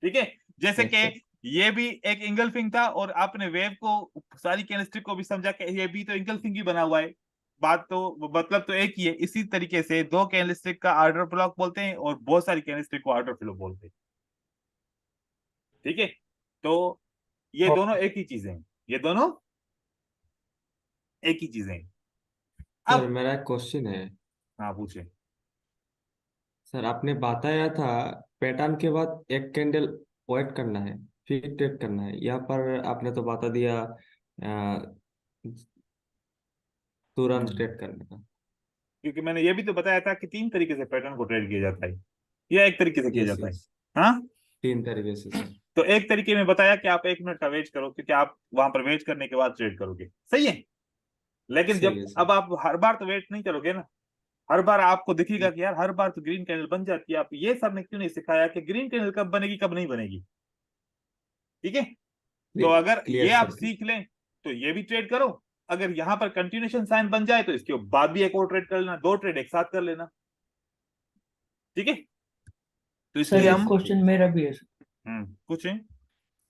ठीक है? जैसे यस कि सर। ये भी एक इंगल्फिंग था, और आपने वेव को सारी कैंडलस्टिक को भी समझा कि ये भी तो इंगल्फिंग ही बना हुआ है, बात तो मतलब तो एक ही है। इसी तरीके से दो कैंडलस्टिक का ऑर्डर ब्लॉक बोलते हैं और बहुत सारी कैंडलस्टिक को ऑर्डर फ्लो बोलते हैं, ठीक है? तो ये दोनों एक ही चीजें हैं, ये दोनों एक ही चीजें हैं। सर अब मेरा एक क्वेश्चन है। हाँ पूछे। सर आपने बताया था पैटर्न के बाद एक कैंडल वेट करना है फिर ट्रेड करना है, यहाँ पर आपने तो बता दिया तुरंत ट्रेड करने का। क्योंकि मैंने ये भी तो बताया था कि 3 तरीके से पैटर्न को ट्रेड किया जाता है, या एक तरीके से किया यस जाता है। यस, हाँ, 3 तरीके से सर। तो एक तरीके में बताया कि आप 1 मिनट का वेट करो, क्योंकि आप वहां पर वेट करने के बाद ट्रेड करोगे, सही है। लेकिन सही जब है अब सर। आप हर बार तो वेट नहीं करोगे ना, हर बार आपको दिखेगा कि यार हर बार तो ग्रीन कैंडल बन जाती है। आप ये सर ने क्यों नहीं सिखाया कि ग्रीन कैंडल कब बनेगी कब नहीं बनेगी, ठीक है। तो अगर क्लियर ये आप सर। सीख लें तो ये भी ट्रेड करो, अगर यहाँ पर कंटिन्यूएशन साइन बन जाए तो इसके बाद भी एक और ट्रेड कर लेना, 2 ट्रेड एक साथ कर लेना, ठीक है। तो सर इसलिए एक हम क्वेश्चन मेरा भी है सर। पूछें।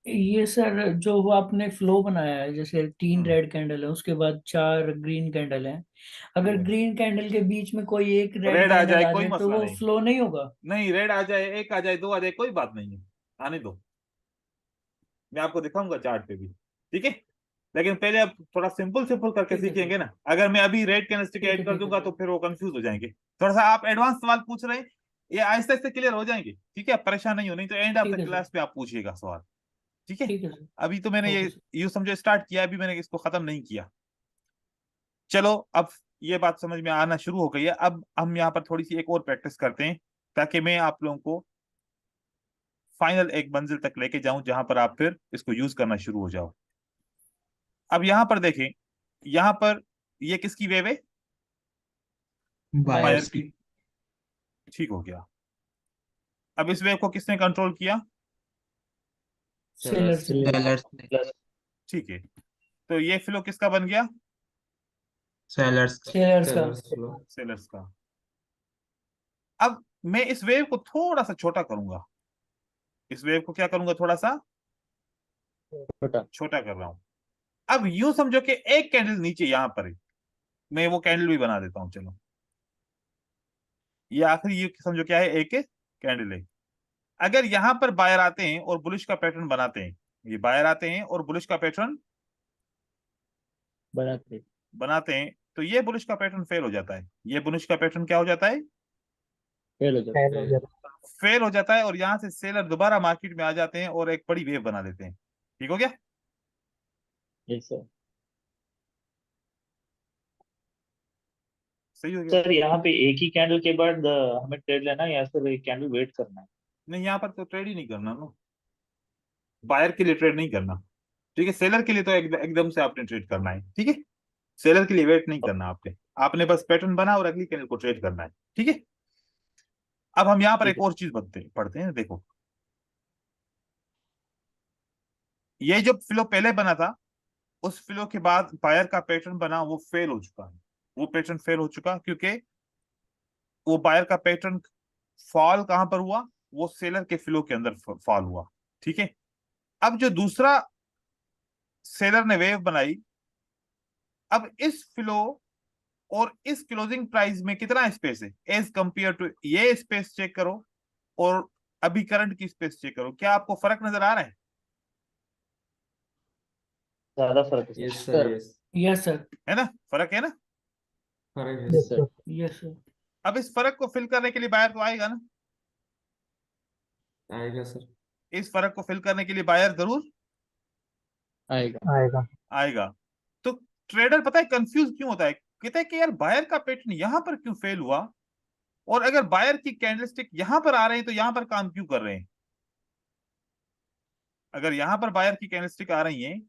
ये सर जो वो आपने फ्लो बनाया है, जैसे 3 हम्म, रेड कैंडल है, उसके बाद 4 ग्रीन कैंडल है, अगर ठीक है। ग्रीन कैंडल के बीच में कोई एक रेड रेड आ कैंडल जाए आ कोई जाए तो मसला वो नहीं, फ्लो नहीं होगा? नहीं रेड आ जाए, 1 आ जाए, 2 आ जाए, कोई बात नहीं है, आने दो, मैं आपको दिखाऊंगा चार्ट पे भी, ठीक है। लेकिन पहले आप थोड़ा सिंपल सिंपल करके ठीक है सर। सीखेंगे ना। अगर मैं अभी रेड कैंडलस्टिक ठीक ऐड है कर ठीक है दूंगा सर। तो फिर वो कंफ्यूज हो जाएंगे। थोड़ा सा आप एडवांस सवाल पूछ रहे हैं, ये आहिस्ते आहिस्ते क्लियर हो जाएंगे, ठीक है। आप परेशान नहीं हो, नहीं तो एंड ऑफ ठीक द है सर। क्लास पे आप पूछिएगा सवाल, ठीक है। ठीक है सर। अभी तो मैंने ओके ये सर। यूं समझो स्टार्ट किया, अभी मैंने इसको खत्म नहीं किया। चलो अब ये बात समझ में आना शुरू हो गई है। अब हम यहाँ पर थोड़ी सी एक और प्रैक्टिस करते हैं, ताकि मैं आप लोगों को फाइनल एक मंजिल तक लेके जाऊं जहां पर आप फिर इसको यूज करना शुरू हो जाओ। अब यहाँ पर देखें, यहाँ पर ये किसकी वेव है, बायर बायर्स की, की। ठीक हो गया। अब इस वेव को किसने कंट्रोल किया, सेलर से। सेलर्स ने। प्लस ठीक है। तो ये फ्लो किसका बन गया, सेलर्स का। सेलर्स का। Sellers flow. सेलर्स का। अब मैं इस वेव को थोड़ा सा छोटा करूंगा, इस वेव को क्या करूंगा, थोड़ा सा छोटा। छोटा कर रहा हूं। अब यूं समझो कि एक कैंडल नीचे यहां पर है, मैं वो कैंडल भी बना देता हूं, चलो। ये आखिरी ये समझो क्या है, एक कैंडल है। अगर यहां पर बायर आते हैं और बुलिश का पैटर्न बनाते हैं, ये बायर आते हैं और बुलिश का पैटर्न बनाते। बनाते हैं, तो ये बुलिश का पैटर्न फेल हो जाता है, ये बुलिश का पैटर्न क्या हो जाता है, फेल हो जाता। फेल हो जाता है। और यहां से सेलर दोबारा मार्केट में आ जाते हैं और एक बड़ी वेव बना देते हैं, ठीक हो गया। Yes sir. सही हो गया। सर यहाँ पे एक ही कैंडल के बाद हमें ट्रेड लेना है या फिर एक कैंडल वेट करना है? नहीं, यहाँ पर तो ट्रेड ही नहीं करना ना, बायर के लिए ट्रेड नहीं करना, ठीक है। सेलर के लिए तो एकदम से आपने ट्रेड करना है, ठीक है। सेलर के लिए वेट नहीं करना आपने, आपने बस पैटर्न बना और अगली कैंडल को ट्रेड करना है, ठीक है। अब हम यहाँ पर ठीक एक है। और चीज पढ़ते हैं, देखो। ये जो फ्लो पहले बना था, उस फ्लो के बाद बायर का पैटर्न बना, वो फेल हो चुका है, वो पैटर्न फेल हो चुका, क्योंकि वो बायर का पैटर्न फॉल कहां पर हुआ, वो सेलर के फ्लो के अंदर फॉल हुआ, ठीक है। अब जो दूसरा सेलर ने वेव बनाई, अब इस फ्लो और इस क्लोजिंग प्राइस में कितना स्पेस है एज कंपेयर टू, ये स्पेस चेक करो और अभी करंट की स्पेस चेक करो, क्या आपको फर्क नजर आ रहा है, ज्यादा फर्क है yes sir. Sir yes. Yes sir. है ना, फर्क है ना। फर्क है yes sir. Sir. Yes sir. अब इस फर्क को फिल करने के लिए बायर तो आएगा ना, आएगा सर। इस फर्क को फिल करने के लिए बायर जरूर आएगा। आएगा। आएगा। तो ट्रेडर पता है कंफ्यूज क्यों होता है, कहता है कि यार बायर का पैटर्न यहां पर क्यों फेल हुआ, और अगर बायर की कैंडलस्टिक यहां पर आ रहे हैं तो यहां पर काम क्यों कर रहे हैं। अगर यहां पर बायर की कैंडलस्टिक आ रही है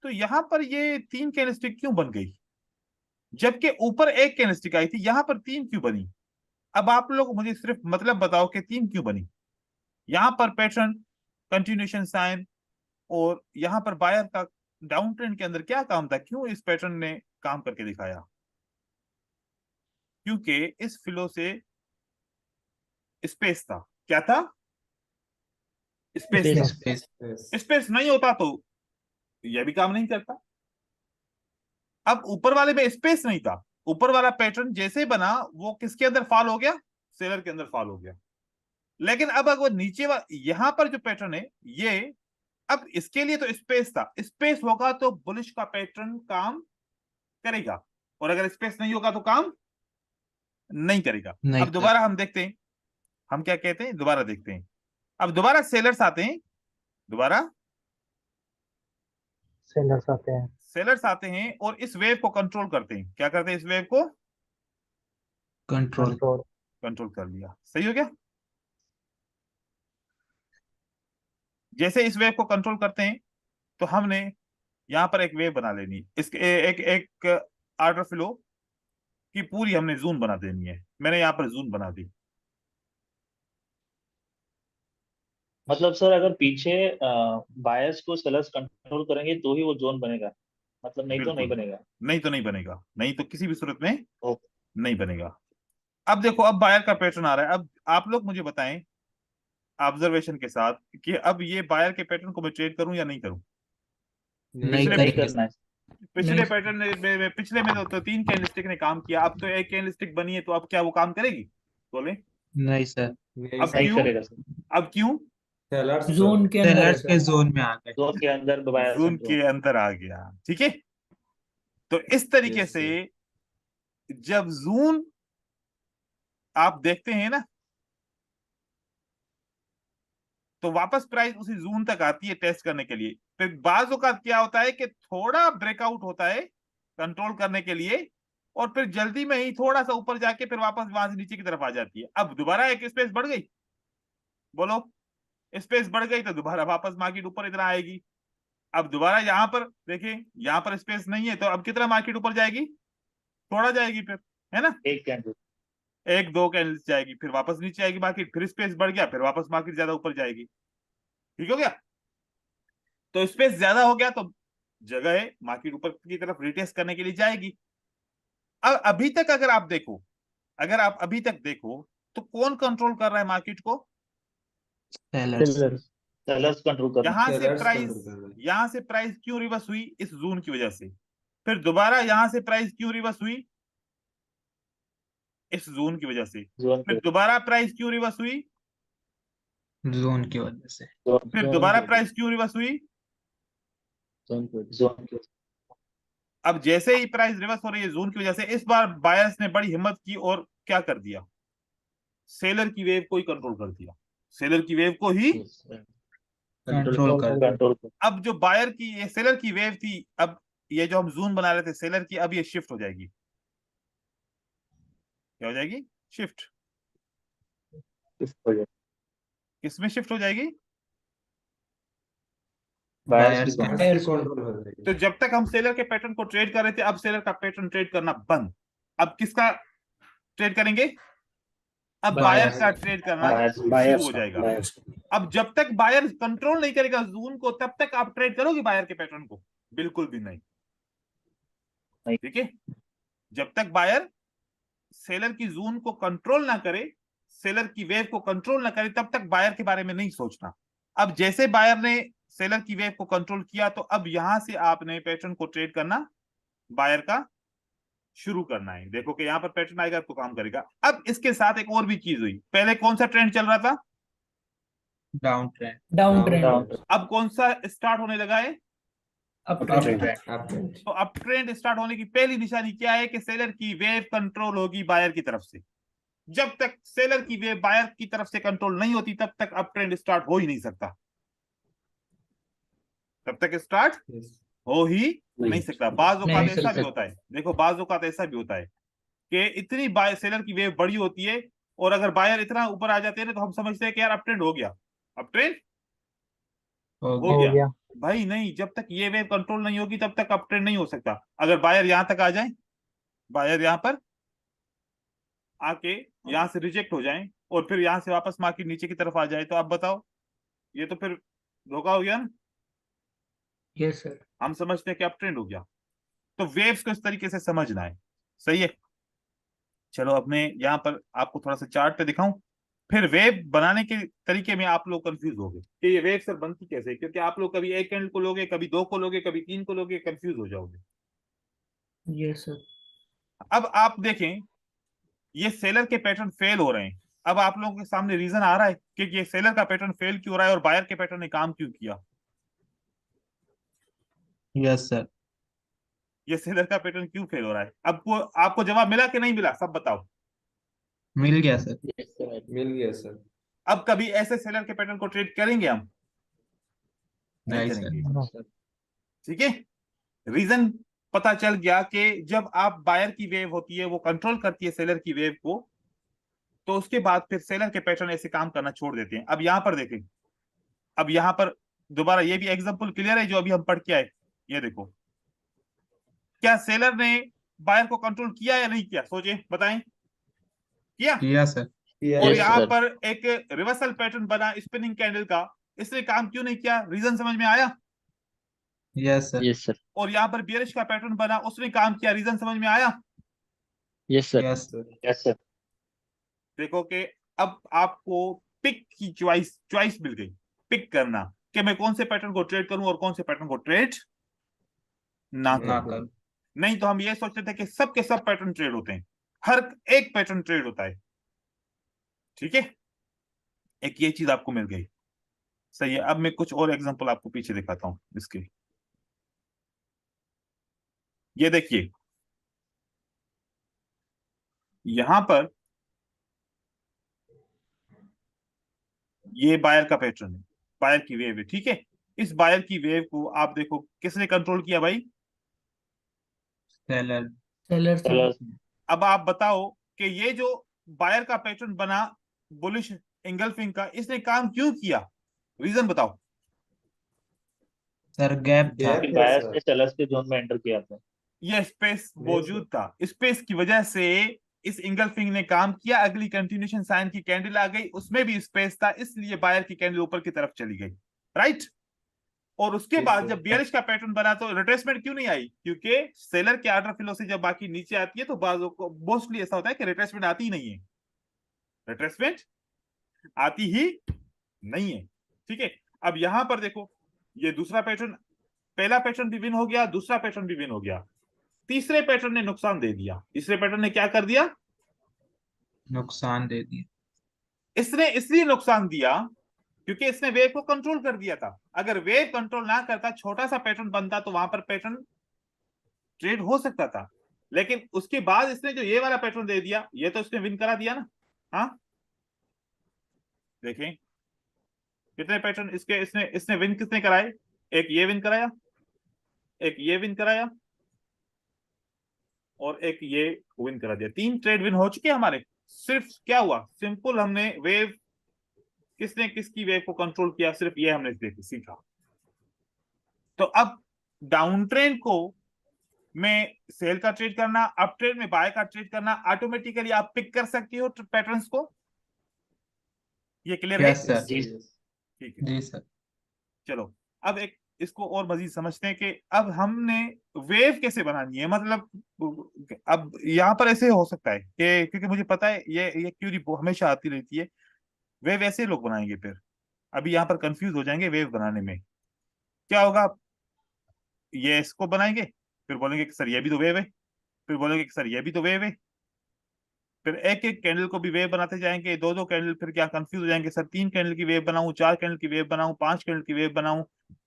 तो यहां पर ये 3 कैंडलस्टिक क्यों बन गई, जबकि ऊपर एक कैंडलस्टिक आई थी, यहां पर 3 क्यों बनी। अब आप लोग मुझे सिर्फ मतलब बताओ कि 3 क्यों बनी, यहां पर पैटर्न कंटिन्यूएशन साइन, और यहां पर बायर का डाउन ट्रेंड के अंदर क्या काम था, क्यों इस पैटर्न ने काम करके दिखाया, क्योंकि इस फ्लो से स्पेस था, क्या था, स्पेस था। स्पेस। यस। स्पेस नहीं होता तो यह भी काम नहीं करता। अब ऊपर वाले में स्पेस नहीं था, ऊपर वाला पैटर्न जैसे बना वो किसके अंदर फॉल हो गया, सेलर के अंदर फॉल हो गया। लेकिन अब अगर नीचे यहां पर जो पैटर्न है, ये अब इसके लिए तो स्पेस था, स्पेस होगा तो बुलिश का पैटर्न काम करेगा, और अगर स्पेस नहीं होगा तो काम नहीं करेगा। नहीं अब दोबारा हम देखते हैं, हम क्या कहते हैं, दोबारा देखते हैं। अब दोबारा सेलर्स आते हैं, दोबारा सेलर्स आते हैं। सेलर्स आते हैं और इस वेव को कंट्रोल करते हैं। क्या करते हैं? इस वेव को कंट्रोल कंट्रोल। कंट्रोल कर लिया। सही हो गया? जैसे इस वेव को कंट्रोल करते हैं तो हमने यहां पर एक वेव बना लेनी, इसके एक एक आर्डर फ्लो की पूरी हमने जून बना देनी है। मैंने यहाँ पर जून बना दी। मतलब सर अगर पीछे बायस को सेलर्स कंट्रोल करेंगे तो ही वो जोन बनेगा, मतलब नहीं तो नहीं बिल्कुल। बनेगा। नहीं तो नहीं बनेगा, नहीं तो किसी भी सूरत में ओके। नहीं बनेगा। अब देखो, अब बायर का पैटर्न आ रहा है। अब आप लोग मुझे बताएं ऑब्जर्वेशन के साथ कि अब ये बायर के पैटर्न को मैं ट्रेड करूं या नहीं करूं। नहीं पिछले नहीं करेंगे। करना है। पिछले नहीं। पैटर्न में पिछले में तो 3 कैंडलस्टिक ने काम किया, अब तो एक कैंडलस्टिक बनी है, तो अब क्या वो काम करेगी? बोले। नहीं सर, नहीं अब सर, नहीं क्यों? करेगा सर, अब क्यों? सेलर्स जोन के अंदर है सेलर्स के सर। जोन में आ गए। जोन के अंदर बायस जून के अंदर आ गया। ठीक है, तो इस तरीके Yes, से sir. जब जून आप देखते हैं ना, तो वापस प्राइस उसी जून तक आती है टेस्ट करने के लिए। फिर बाजों का क्या होता है कि थोड़ा ब्रेकआउट होता है कंट्रोल करने के लिए, और फिर जल्दी में ही थोड़ा सा ऊपर जाके फिर वापस वहां से नीचे की तरफ आ जाती है। अब दोबारा एक स्पेस बढ़ गई, बोलो, स्पेस बढ़ गई तो दोबारा वापस मार्केट ऊपर इतना आएगी। अब दोबारा यहां पर देखिए, यहां पर स्पेस नहीं है, तो अब कितना मार्केट ऊपर जाएगी? थोड़ा जाएगी फिर, है ना, एक कैंडल। 1-2 कैंडल जाएगी, फिर वापस नीचे आएगी मार्केट, फिर स्पेस बढ़ गया, फिर वापस मार्केट ज्यादा ऊपर जाएगी। ठीक हो गया? तो स्पेस ज्यादा हो गया तो जगह है मार्केट ऊपर की तरफ रिटेस्ट करने के लिए जाएगी। अब अभी तक अगर आप देखो, अगर आप अभी तक देखो तो कौन कंट्रोल कर रहा है मार्केट को? सेलर्स। सेलर्स। सेलर्स कंट्रोल करना। यहां से सेलर्स प्राइस, कंट्रोल कर रहे हैं। यहां से प्राइस क्यों रिवर्स हुई? इस जून की वजह से। फिर दोबारा यहां से प्राइस क्यों रिवर्स हुई? इस जोन की वजह से। जोन फिर के दोबारा प्राइस क्यों रिवर्स हुई? जोन की वजह से। फिर दोबारा प्राइस क्यों रिवर्स हुई? जोन के अब जैसे ही प्राइस रिवर्स हो रही है जोन की वजह से, इस बार बायर्स ने बड़ी हिम्मत की और क्या कर दिया? सेलर की वेव को ही कंट्रोल कर दिया। सेलर की वेव को ही। कंट्रोल कर। कंट्रोल अब जो बायर की ये सेलर की वेव थी, अब ये जो हम जून बना रहे थे सेलर की, अब ये शिफ्ट हो जाएगी। क्या हो जाएगी? शिफ्ट। किसमें शिफ्ट हो जाएगी? बायर्स बायर्स की के कंट्रोल हो जाएगी। तो जब तक हम सेलर के पैटर्न को ट्रेड कर रहे थे, अब सेलर का पैटर्न ट्रेड करना बंद। अब किसका ट्रेड करेंगे? अब बायर Buyers का का। ट्रेड करना बायर्स शुरू हो जाएगा। अब जब तक बायर कंट्रोल नहीं करेगा जून को, तब तक आप ट्रेड करोगे बायर के पैटर्न को? बिल्कुल भी नहीं। नहीं। ठीक है, जब तक बायर सेलर की जून को कंट्रोल ना करे, सेलर की वेव को कंट्रोल ना करे, तब तक बायर के बारे में नहीं सोचना। अब जैसे बायर ने सेलर की वेव को कंट्रोल किया, तो अब यहां से आपने पैटर्न को ट्रेड करना बायर का शुरू करना है। देखो कि यहां पर पैटर्न आएगा तो काम करेगा। अब इसके साथ एक और भी चीज हुई। पहले कौन सा ट्रेंड चल रहा था? Down trend. Down trend. अब कौन सा स्टार्ट होने लगा है? Up up trend. ट्रेंड। तो अब ट्रेंड स्टार्ट होने की पहली निशानी क्या है? कि सेलर की वेव कंट्रोल होगी बायर की तरफ से। जब तक सेलर की वेव बायर की तरफ से कंट्रोल नहीं होती, तब तक अप ट्रेंड स्टार्ट हो ही नहीं सकता। तब तक स्टार्ट Yes. हो ही नहीं सकता। बाज औकात नहीं ऐसा चल भी होता है, देखो बाज औकात ऐसा भी होता है कि इतनी बाय सेलर की वेव बड़ी होती है, और अगर बायर इतना ऊपर आ जाते हैं ना, तो हम समझते हैं कि यार अप ट्रेंड हो गया, अप ट्रेंड हो हो गया। गया। भाई नहीं, जब तक ये वेव कंट्रोल नहीं होगी तब तक अप ट्रेंड नहीं हो सकता। अगर बायर यहां तक आ जाए, बायर यहां पर आके यहां से रिजेक्ट हो जाए, और फिर यहां से वापस मार्केट नीचे की तरफ आ जाए, तो आप बताओ, ये तो फिर धोखा हो गया ना। Yes sir. हम समझते हैं कि अप ट्रेंड हो गया। तो वेव्स को इस तरीके से समझना है। सही है। चलो अब मैं यहाँ पर आपको थोड़ा सा चार्ट पे दिखाऊं, फिर वेव बनाने के तरीके में आप लोग कंफ्यूज हो गए कि ये वेव सर बनती कैसे है, क्योंकि आप लोग कभी एक कैंडल को लोगे, कभी 2 को लोगे, कभी 3 को लोगे, कंफ्यूज हो जाओगे। Yes sir. अब आप देखें, ये सेलर के पैटर्न फेल हो रहे हैं। अब आप लोगों के सामने रीजन आ रहा है कि ये सेलर का पैटर्न फेल क्यों हो रहा है और बायर के पैटर्न ने काम क्यों किया। Yes sir. ये सेलर का पैटर्न क्यों फेल हो रहा है? आपको आपको जवाब मिला कि नहीं मिला, सब बताओ। मिल गया सर। Yes, sir. मिल गया सर। अब कभी ऐसे सेलर के पैटर्न को ट्रेड करेंगे हम? नहीं नहीं करेंगे। सर। सर ठीक है, रीजन पता चल गया कि जब आप बायर की वेव होती है वो कंट्रोल करती है सेलर की वेव को, तो उसके बाद फिर सेलर के पैटर्न ऐसे काम करना छोड़ देते हैं। अब यहां पर देखें, अब यहां पर दोबारा ये भी एग्जांपल क्लियर है जो अभी हम पढ़ के आए। ये देखो, क्या सेलर ने बायर को कंट्रोल किया या नहीं किया? सोचे, बताएं। किया। किया सर। और Yes, यहाँ sir. पर एक रिवर्सल पैटर्न बना स्पिनिंग कैंडल का, इसने काम क्यों नहीं किया? रीजन समझ में आया? Yes sir. Yes, sir. और यहाँ पर बियरिश का पैटर्न बना, उसने काम किया, रीजन समझ में आया? Yes, sir. Yes sir yes sir. देखो कि अब आपको पिक की चॉइस मिल गई, पिक करना कि मैं कौन से पैटर्न को ट्रेड करूं और कौन से पैटर्न को ट्रेड ना ना करूं। कर। नहीं तो हम ये सोचते थे कि सब के सब पैटर्न ट्रेड होते हैं, हर एक पैटर्न ट्रेड होता है। ठीक है, एक ये चीज आपको मिल गई। सही है, अब मैं कुछ और एग्जांपल आपको पीछे दिखाता हूं इसके। ये देखिए, यहां पर ये बायर का पैटर्न है, बायर की वेव है। ठीक है, इस बायर की वेव को आप देखो किसने कंट्रोल किया भाई? सेलर। Seller sir. सेलर। अब आप बताओ कि ये जो बायर का पैटर्न बना बुलिश एंगल्फिंग का, इसने काम क्यों किया? रीजन बताओ। सर गैप था। गैप है बायर्स सर। ने सेलर्स के जोन में एंटर किया था। ये स्पेस Yes, मौजूद था, स्पेस की वजह से इस एंगल्फिंग ने काम किया। अगली कंटिन्यूएशन साइन की कैंडल आ गई, उसमें भी स्पेस था, इसलिए बायर की कैंडल ऊपर की तरफ चली गई। राइट। और उसके Yes, बाद sir. जब बियरिश का पैटर्न बना तो रिट्रेसमेंट क्यों नहीं आई? क्योंकि सेलर के ऑर्डर फ्लो से जब बाकी नीचे आती है तो बाजू को मोस्टली ऐसा होता है कि रिट्रेसमेंट आती ही नहीं है, रिट्रेसमेंट आती ही नहीं है। ठीक है, अब यहां पर देखो, ये दूसरा पैटर्न, पहला पैटर्न भी विन हो गया, दूसरा पैटर्न भी विन हो गया, तीसरे पैटर्न ने नुकसान दे दिया। तीसरे पैटर्न ने क्या कर दिया? नुकसान दे दिया। इसने इसलिए नुकसान दिया क्योंकि इसने वेव को कंट्रोल कर दिया था। अगर वेव कंट्रोल ना करता, छोटा सा पैटर्न बनता, तो वहां पर पैटर्न ट्रेड हो सकता था। लेकिन उसके बाद इसने जो ये वाला पैटर्न दे दिया, ये तो इसने विन करा दिया ना। हाँ, देखें कितने पैटर्न इसके इसने इसने विन कितने कराए? एक ये विन कराया, एक ये विन कराया, और एक ये विन करा दिया। 3 ट्रेड विन हो चुके हमारे। सिर्फ क्या हुआ? सिंपल, हमने वेव, किसने किसकी वेव को कंट्रोल किया, सिर्फ ये हमने सीखा। तो अब डाउन ट्रेंड को में सेल का ट्रेड करना, अप ट्रेंड में बाय का ट्रेड करना, ऑटोमेटिकली आप पिक कर सकती हो पैटर्न्स को। ये क्लियर है? Yes sir. जी ठीक है, जी सर। चलो अब एक इसको और मजीद समझते हैं कि अब हमने वेव कैसे बनानी है। मतलब अब यहाँ पर ऐसे हो सकता है कि, क्योंकि मुझे पता है ये क्यूरी हमेशा आती रहती है, वेव ऐसे लोग बनाएंगे। फिर अभी यहाँ पर कंफ्यूज हो जाएंगे वेव बनाने में। क्या होगा? ये इसको बनाएंगे, फिर बोलेंगे कि सर ये भी तो वेव है, फिर बोलेंगे कि सर ये भी तो वेव है, फिर एक एक कैंडल को भी वेव बनाते जाएंगे, 2-2 कैंडल, फिर क्या कंफ्यूज हो जाएंगे, सर 3 कैंडल की वेव बनाऊं, 4 कैंडल की वेव बनाऊं, 5 कैंडल की वेव बनाऊं।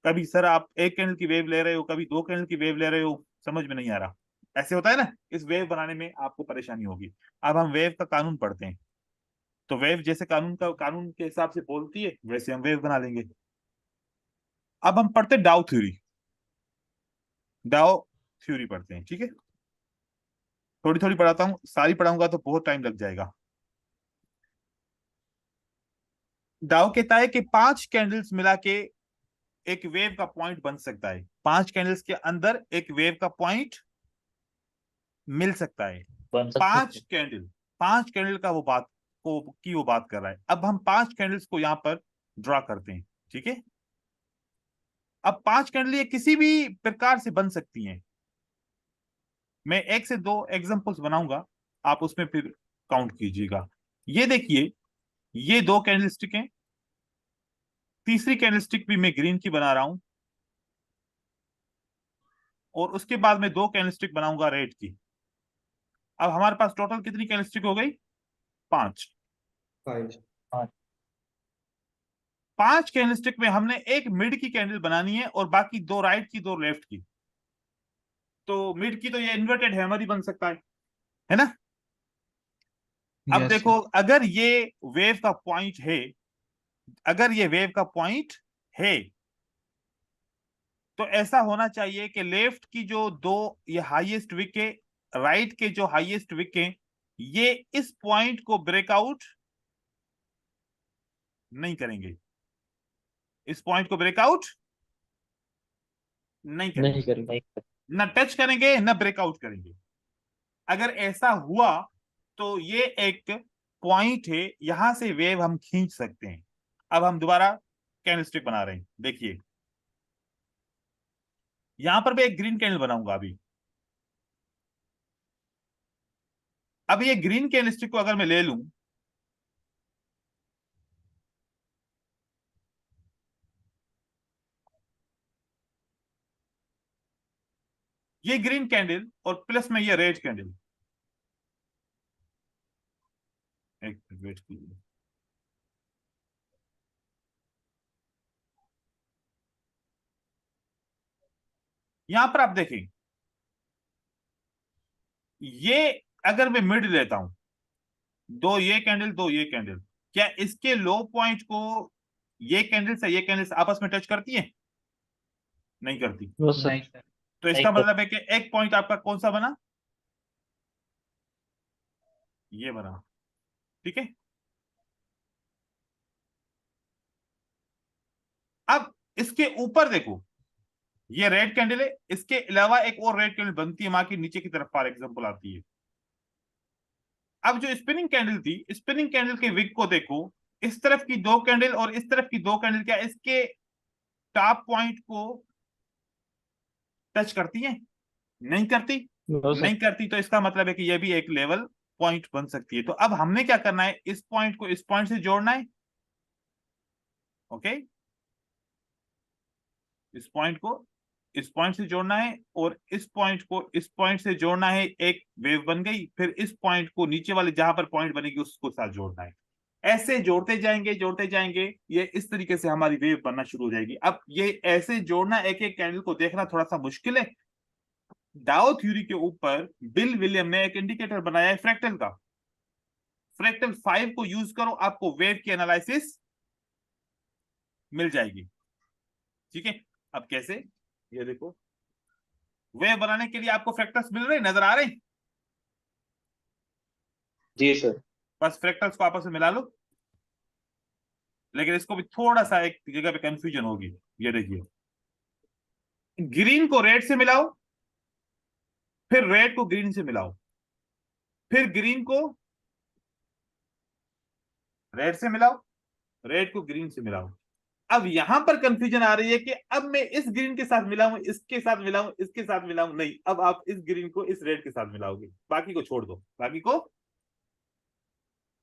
कभी सर आप 1 कैंडल की वेव ले रहे हो, कभी 2 कैंडल की वेव ले रहे हो, समझ में नहीं आ रहा। ऐसे होता है ना, इस वेव बनाने में आपको परेशानी होगी। अब हम वेव का कानून पढ़ते हैं, तो वेव जैसे कानून के हिसाब से बोलती है, वैसे हम वेव बना लेंगे। अब हम पढ़ते हैं डाउ थ्योरी। डाउ थ्योरी पढ़ते हैं, ठीक है। थोड़ी थोड़ी पढ़ाता हूँ, सारी पढ़ाऊंगा तो बहुत टाइम लग जाएगा। डाउ कहता है कि 5 कैंडल्स मिला के एक वेव का पॉइंट बन सकता है। 5 कैंडल्स के अंदर एक वेव का पॉइंट मिल सकता है। बन सकता है। 5 कैंडल का वो बात कर रहा है। अब हम 5 कैंडल्स को यहां पर ड्रॉ करते हैं, ठीक है। अब 5 कैंडल ये किसी भी प्रकार से बन सकती हैं। मैं 1 से 2 एग्जांपल्स बनाऊंगा, आप उसमें फिर काउंट कीजिएगा। ये देखिए, ये 2 कैंडलस्टिक हैं, तीसरी कैंडलस्टिक भी मैं ग्रीन की बना रहा हूं, और उसके बाद मैं 2 कैंडलस्टिक बनाऊंगा रेड की। अब हमारे पास टोटल कितनी कैंडलस्टिक हो गई? 5। 5 5 कैंडलस्टिक में हमने एक मिड की कैंडल बनानी है और बाकी 2 राइट की, 2 लेफ्ट की। तो मिड की तो ये इन्वर्टेड हैमर ही बन सकता है ना। अब Yes, देखो sir. अगर ये वेव का पॉइंट है, अगर ये वेव का पॉइंट है, तो ऐसा होना चाहिए कि लेफ्ट की जो दो ये हाईएस्ट विक है, राइट के जो हाईएस्ट विक है, ये इस पॉइंट को ब्रेकआउट नहीं करेंगे, इस पॉइंट को ब्रेकआउट नहीं करेंगे, नहीं करेंगे। नहीं ना टच करेंगे ना ब्रेकआउट करेंगे। अगर ऐसा हुआ तो ये एक पॉइंट है, यहां से वेव हम खींच सकते हैं। अब हम दोबारा कैंडलस्टिक बना रहे हैं, देखिए यहां पर मैं एक ग्रीन कैंडल बनाऊंगा अभी। अब ये ग्रीन कैंडलस्टिक को अगर मैं ले लूं, ये ग्रीन कैंडल और प्लस में ये रेड कैंडल, एक वेट कीजिए, यहां पर आप देखें, ये अगर मैं मिड लेता हूं, दो ये कैंडल दो ये कैंडल, क्या इसके लो पॉइंट को ये कैंडल से ये कैंडल आपस में टच करती है? नहीं करती। No sir. नहीं, sir. तो इसका नहीं मतलब है कि एक पॉइंट आपका कौन सा बना, ये बना, ठीक है। अब इसके ऊपर देखो, ये रेड कैंडल है, इसके अलावा एक और रेड कैंडल बनती है, वहां की नीचे की तरफ फॉर एग्जांपल आती है। अब जो स्पिनिंग कैंडल थी, स्पिनिंग कैंडल के विक को देखो, इस तरफ की दो कैंडल और इस तरफ की दो कैंडल क्या इसके टॉप पॉइंट को टच करती है? नहीं करती। No sir. नहीं करती, तो इसका मतलब है कि यह भी एक लेवल पॉइंट बन सकती है। तो अब हमने क्या करना है, इस पॉइंट को इस पॉइंट से जोड़ना है, ओके, इस पॉइंट को इस पॉइंट से जोड़ना है और इस पॉइंट को इस पॉइंट से जोड़ना है, एक वेव बन गई। फिर इस पॉइंट को नीचे वाले जहां पर पॉइंट बनेगी उसको साथ जोड़ना है। ऐसे जोड़ते जाएंगे, ये इस तरीके से हमारी वेव बनना शुरू हो जाएगी। अब ये ऐसे जोड़ना, एक एक कैंडल को देखना थोड़ा सा मुश्किल है। डाउ थ्योरी के ऊपर बिल विलियम ने एक इंडिकेटर बनाया है फ्रैक्टल का, फ्रैक्टल 5 को यूज करो, आपको वेव की एनालिसिस मिल जाएगी, ठीक है। अब कैसे, ये देखो, वेव बनाने के लिए आपको फ्रैक्टल्स मिल रहे, नजर आ रहे हैं? जी सर। बस फ्रैक्टल्स को आपस में मिला लो, लेकिन इसको भी थोड़ा सा एक जगह पे कंफ्यूजन होगी। ये देखिए, ग्रीन को रेड से मिलाओ, फिर रेड को ग्रीन से मिलाओ, फिर ग्रीन को रेड से मिलाओ, रेड को ग्रीन से मिलाओ। अब यहां पर कंफ्यूजन आ रही है कि अब मैं इस ग्रीन के साथ मिलाऊं, इसके साथ मिलाऊं, इसके साथ मिलाऊं, नहीं, अब आप इस ग्रीन को इस रेड के साथ मिलाओगे, बाकी को छोड़ दो, बाकी को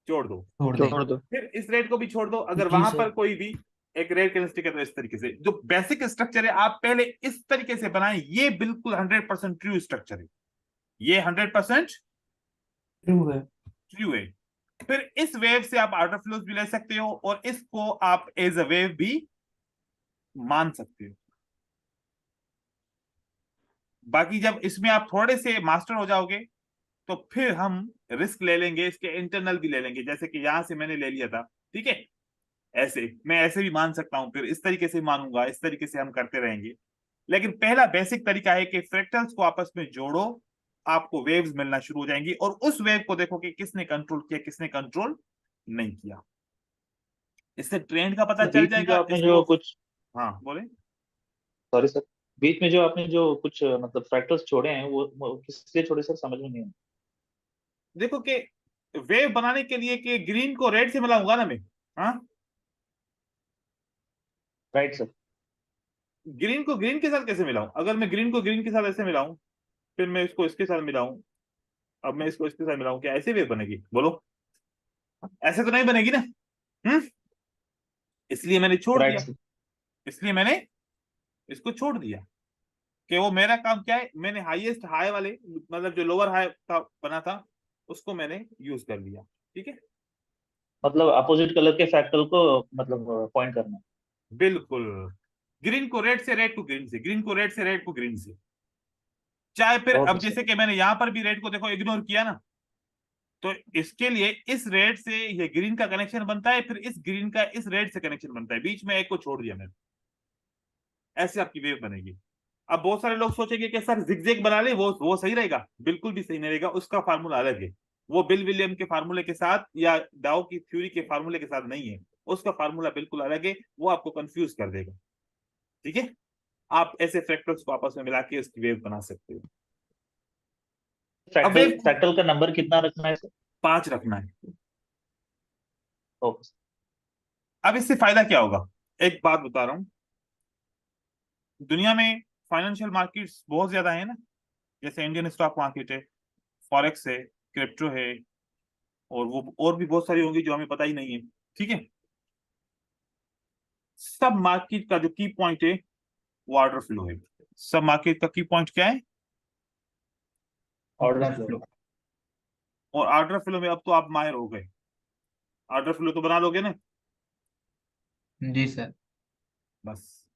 छोड़ दो, छोड़ दो। फिर इस रेड को भी छोड़ दो। अगर जी वहां सर। पर कोई भी एक रेड कैंडलस्टिक है तो इस तरीके से जो बेसिक स्ट्रक्चर है आप पहले इस तरीके से बनाएं, ये बिल्कुल 100% ट्रू स्ट्रक्चर है, ये 100% ट्रू है। ट्रू है। फिर इस वेव से आप आउटर फ्लोज भी ले सकते हो और इसको आप एज अ वेव भी मान सकते हो। बाकी जब इसमें आप थोड़े से मास्टर हो जाओगे तो फिर हम रिस्क ले लेंगे, इसके इंटरनल भी ले लेंगे, जैसे कि यहां से मैंने ले लिया था, ठीक है। ऐसे मैं ऐसे भी मान सकता हूं, फिर इस तरीके से मानूंगा, इस तरीके से हम करते रहेंगे। लेकिन पहला बेसिक तरीका है कि फ्रैक्टल्स को आपस में जोड़ो, आपको वेव्स मिलना शुरू हो जाएंगी और उस वेव को देखो कि किसने कंट्रोल किया किसने कंट्रोल नहीं किया। इससे ट्रेंड का पता सर, चल बीच में जो जाएगा आपने इसके जो कुछ, हाँ बोले। सॉरी सर, बीच में जो आपने जो कुछ मतलब फैक्टर्स छोड़े हैं वो किस लिए छोड़े सर, समझ में नहीं आया। देखो कि वेव बनाने के लिए कि ग्रीन को रेड से मिलाऊंगा ना मैं, हाँ, राइट सर। ग्रीन को ग्रीन के साथ कैसे मिलाऊं? अगर मैं ग्रीन को ग्रीन के साथ ऐसे मिलाऊं, फिर मैं इसको इसके साथ मिलाऊं, अब मैं इसको इसके साथ मिलाऊं, क्या ऐसे वेव बनेगी? बोलो, ऐसे तो नहीं बनेगी ना। हम्म, इसलिए मैंने छोड़ राइट दिया, सर। इसलिए मैंने इसको छोड़ दिया कि वो मेरा काम क्या है, मैंने हाईएस्ट हाई वाले मतलब जो लोअर हाई था बना था उसको मैंने यूज कर लिया, ठीक है। मतलब अपोजिट कलर के फैक्टर को मतलब पॉइंट करना है। बिल्कुल, ग्रीन को रेड से, रेड को ग्रीन से, ग्रीन को रेड से, रेड को ग्रीन से। चाहे फिर ओके अब सर। जैसे कि मैंने यहां पर भी रेड को देखो इग्नोर किया ना, तो इसके लिए इस रेड से ये ग्रीन का कनेक्शन बनता है, फिर इस ग्रीन का इस रेड से कनेक्शन बनता है, बीच में एक को छोड़ दिया मैंने, ऐसे आपकी वेव बनेगी। अब बहुत सारे लोग सोचेंगे कि सर जिगजैग बना ले, वो सही रहेगा, बिल्कुल भी सही नहीं रहेगा, उसका फार्मूला अलग है, वो बिल विलियम के फार्मूले के साथ या डाउ की थ्योरी के फार्मूले के साथ नहीं है, उसका फार्मूला बिल्कुल अलग है, वो आपको कंफ्यूज कर देगा। ठीक है, आप ऐसे फ्रैक्टल्स को आपस में मिला के उसकी वेव बना सकते हो। अब फ्रैक्टल वेव फ्रैक्टल का नंबर कितना रखना है सर? 5 रखना है। Okay sir. अब इससे फायदा क्या होगा, एक बात बता रहा हूं, दुनिया में फाइनेंशियल मार्केट्स बहुत ज्यादा है ना, जैसे इंडियन स्टॉक मार्केट है, फॉरेक्स है, क्रिप्टो है, और वो और भी बहुत सारी होंगी जो हमें पता ही नहीं है। ठीक है, सब मार्केट का जो की पॉइंट है वो ऑर्डर फ्लो है। सब मार्केट का की पॉइंट क्या है? Order flow. और ऑर्डर फ्लो में अब तो आप माहिर हो गए, ऑर्डर फ्लो तो बना लोगे ना? जी सर। बस,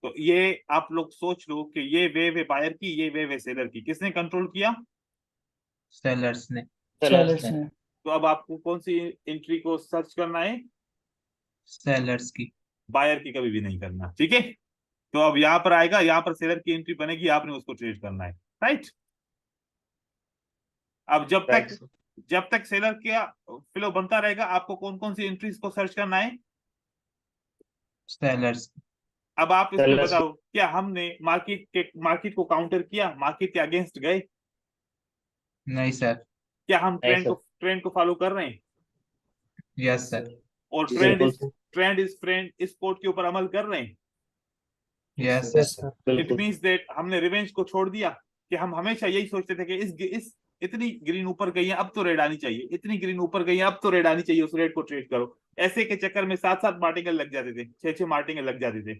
तो ये आप लोग सोच लो कि ये वेव है बायर की, ये वेव है सेलर की, किसने कंट्रोल किया? सेलर्स ने। सेलर्स ने। तो अब आपको कौन सी एंट्री को सर्च करना है? सेलर्स की। बायर की कभी भी नहीं करना। ठीक है, तो अब यहां पर आएगा, यहां पर सेलर की एंट्री बनेगी, आपने उसको ट्रेड करना है, राइट? अब राइट सर। जब तक सेलर का फ्लो बनता रहेगा, आपको कौन कौन सी एंट्रीज को सर्च करना है? सेलर्स। अब आप इसमें Sellers बताओ, क्या हमने मार्केट को काउंटर किया, मार्केट के अगेंस्ट गए? नहीं सर। क्या हम नहीं सर। ट्रेंड को फॉलो कर रहे हैं? Yes sir. और जी ट्रेंड बिल्कुल इज फ्रेंड इस कोड के ऊपर अमल कर रहे हैं? Yes yes sir. Sir. It बिल्कुल। मीन्स दैट हमने रिवेंज को छोड़ दिया, कि हम हमेशा यही सोचते थे कि इस इतनी ग्रीन ऊपर गई है अब तो रेड आनी चाहिए, इतनी ग्रीन ऊपर गई है अब तो रेड आनी चाहिए, उस रेड को ट्रेड करो। ऐसे के चक्कर में 7-7 मार्टिकल लग जाते थे, 6-6 मार्टिकल लग जाते थे।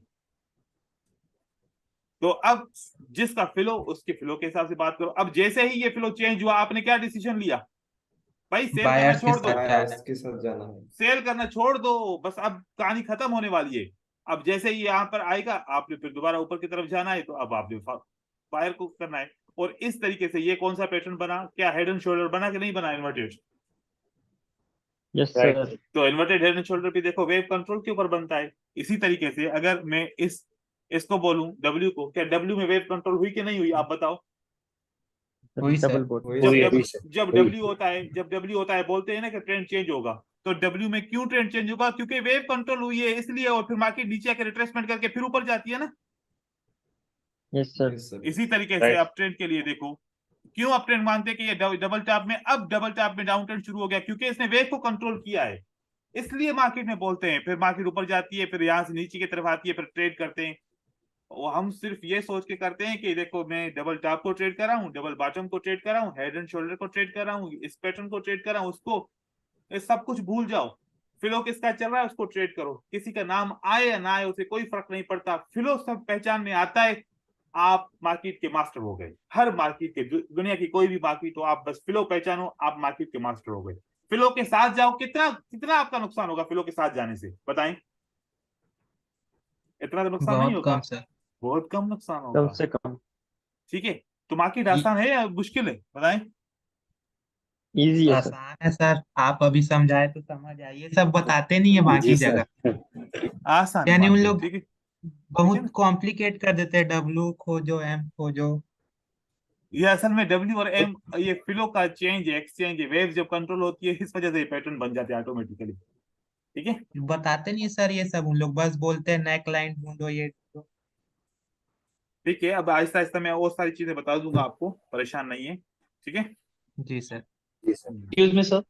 तो अब जिसका फ्लो उसके फ्लो के हिसाब से बात करो। अब जैसे ही ये फ्लो चेंज हुआ, आपने क्या डिसीजन लिया? भाई सेल करना बायर्स के छोड़ दो, साथ जाना है। के साथ जाना है। सेल करना छोड़ दो, बस अब कहानी खत्म होने वाली है। अब जैसे ही यहाँ पर आएगा, आपने फिर दोबारा ऊपर की तरफ जाना है, तो अब आपने बायर को करना है। और इस तरीके से ये कौन सा पैटर्न बना? क्या हेड एंड शोल्डर बना कि नहीं बना inverted? Yes right sir. Sir. तो इन्वर्टेड हेड एंड शोल्डर भी देखो वेव कंट्रोल के ऊपर बनता है। इसी तरीके से अगर मैं इसको बोलूं डब्ल्यू को, क्या डब्ल्यू में वेव कंट्रोल हुई कि नहीं हुई, आप बताओ? हुई सर। Double boat. वही जब हुई है। डब्ल्यू जब डब्ल्यू होता है, बोलते हैं ना कि ट्रेंड चेंज होगा, तो डब्ल्यू में क्यों ट्रेंड चेंज होगा? क्योंकि वेव कंट्रोल हुई है इसलिए, और फिर मार्केट नीचे आके रिट्रेसमेंट करके फिर ऊपर जाती है ना। Yes sir. सर। इसी तरीके से राइट। आप ट्रेंड के लिए देखो, क्यों आप ट्रेंड मानते हैं कि ये डबल टॉप में, अब डबल टॉप में डाउन ट्रेंड शुरू हो गया, क्योंकि इसने वेव को कंट्रोल किया है, इसलिए मार्केट में बोलते हैं। फिर मार्केट ऊपर जाती है, फिर यहाँ से नीचे की तरफ आती है, फिर ट्रेड करते हैं। वो हम सिर्फ ये सोच के करते हैं कि देखो मैं डबल टॉप को ट्रेड कर रहा हूँ, डबल बॉटम को ट्रेड कर रहा हूँ, हेड एंड शोल्डर को ट्रेड कर रहा हूँ, इस पैटर्न को ट्रेड कर रहा हूँ, उसको, ये सब कुछ भूल जाओ। फिलो किसका चल रहा है उसको ट्रेड करो, किसी का नाम आए या ना आए उसे कोई फर्क नहीं पड़ता, फिलो सब पहचान में आता है, आप मार्केट के मास्टर हो गए। हर मार्केट के, दुनिया की कोई भी मार्केट हो, आप बस फिलो पहचानो, आप मार्केट के मास्टर हो गए। फिलो के साथ जाओ, कितना कितना आपका नुकसान होगा फिलो के साथ जाने से, बताएं? इतना तो नुकसान नहीं बहुत होगा, कम सर। बहुत कम नुकसान कम होगा। से कम। ठीक है, तो मार्केट ये आसान है या मुश्किल है, बताएं? इजी है सर। आसान है सर, आप अभी समझाए तो समझ आए, ये सब बताते नहीं है बाकी जगह। आसान यानी उन मार्केट, लोग ठीक है। बहुत कॉम्प्लिकेट कर देते हैं, डब्लू खोजो एम खोजो। ये असल में डब्ल्यू और एम, ये फिलो का चेंज है, एक्सचेंज है, वेव जब कंट्रोल होती है इस वजह से पैटर्न बन जाते हैं ऑटोमेटिकली। ठीक है, बताते नहीं है सर ये सब, उन लोग बस बोलते हैं नेक लाइन ढूंढो ये ढूंढो। ठीक है, अब आहिस्ता आहिस्ता मैं और सारी चीजें बता दूंगा आपको, परेशान नहीं है। ठीक है। जी सर। Excuse me sir.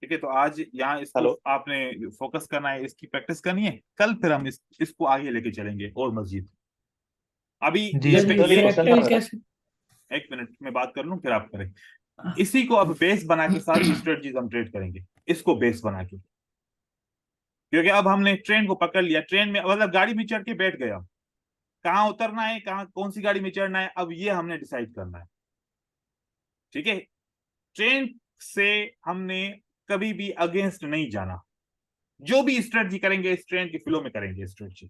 ठीक है, तो आज यहाँ इसको हेलो। आपने फोकस करना है, इसकी प्रैक्टिस करनी है, कल फिर हम इसको आगे लेके चलेंगे और मजीद। अभी जी सर सर। ये ये क्वेश्चन फ्रैक्टल था। कैसे? एक मिनट में बात कर लूं फिर आप करें। इसी को अब बेस बना के सारी स्ट्रेटजीज हम ट्रेड करेंगे, इसको बेस बना के, क्योंकि अब हमने ट्रेन को पकड़ लिया, ट्रेन में मतलब गाड़ी में चढ़ के बैठ गया, कहाँ उतरना है, कहाँ कौन सी गाड़ी में चढ़ना है, अब ये हमने डिसाइड करना है। ठीक है, ट्रेन से हमने कभी भी अगेंस्ट नहीं जाना, जो भी स्ट्रेटजी करेंगे इस ट्रेन के फ्लो में करेंगे स्ट्रेटजी।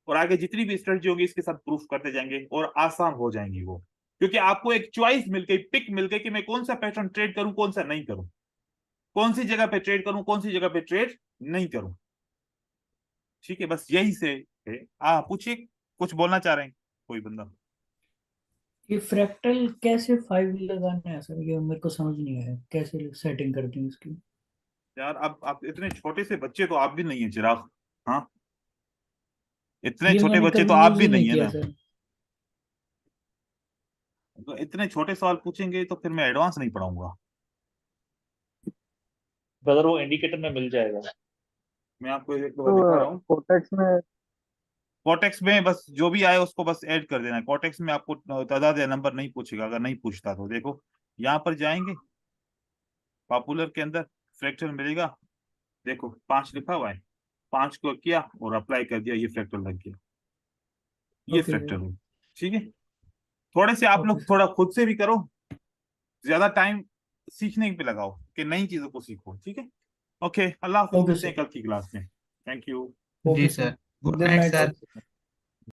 और आगे जितनी भी स्ट्रेटजी होगी इसके साथ प्रूफ करते जाएंगे और आसान हो जाएंगी वो, क्योंकि आपको एक चॉइस मिल गई, पिक मिल गई कि मैं कौन सा पैटर्न ट्रेड करूं, कौन सा नहीं करूं, कौन सी जगह पे ट्रेड करूं, कौन सी जगह पे ट्रेड नहीं करूं। ठीक है, बस यही से है। पूछिए, कुछ बोलना चाह रहे हैं कोई बंदा? ये फ्रैक्टल कैसे 5 लगाना है सर, ये मेरे को समझ नहीं आया, कैसे सेटिंग करते हैं इसकी? यार अब आप इतने छोटे से बच्चे तो आप भी नहीं है चिराग। हाँ, इतने ये छोटे मैंने बच्चे कभी तो आप यूज भी ही नहीं नहीं है किया ना। सर। तो इतने छोटे सवाल पूछेंगे तो फिर मैं एडवांस नहीं पढ़ाऊंगा। ब्रदर वो इंडिकेटर में मिल जाएगा। मैं आपको एक बार दिखा रहा हूँ। कोटेक्स में कॉटेक्स में बस जो भी आए उसको बस ऐड कर देना है। कॉटेक्स में आपको तादाद या नंबर नहीं पूछेगा, अगर नहीं पूछता तो देखो यहाँ पर जाएंगे, पॉपुलर के अंदर फ्रैक्चर मिलेगा, देखो 5 लिखा हुआ है, 5 को किया और अप्लाई कर दिया, ये फ्रैक्चर लग गया, ये ओके फ्रैक्चर हो। ठीक है, थोड़े से आप लोग ओके थोड़ा खुद से भी करो, ज्यादा टाइम सीखने पे लगाओ कि नई चीजों को सीखो। ठीक है, ओके, अल्लाह हाफिज, ओके मिलते हैं सर, कल की क्लास में। Thank you. जी okay sir, sir, good good night night sir. Sir.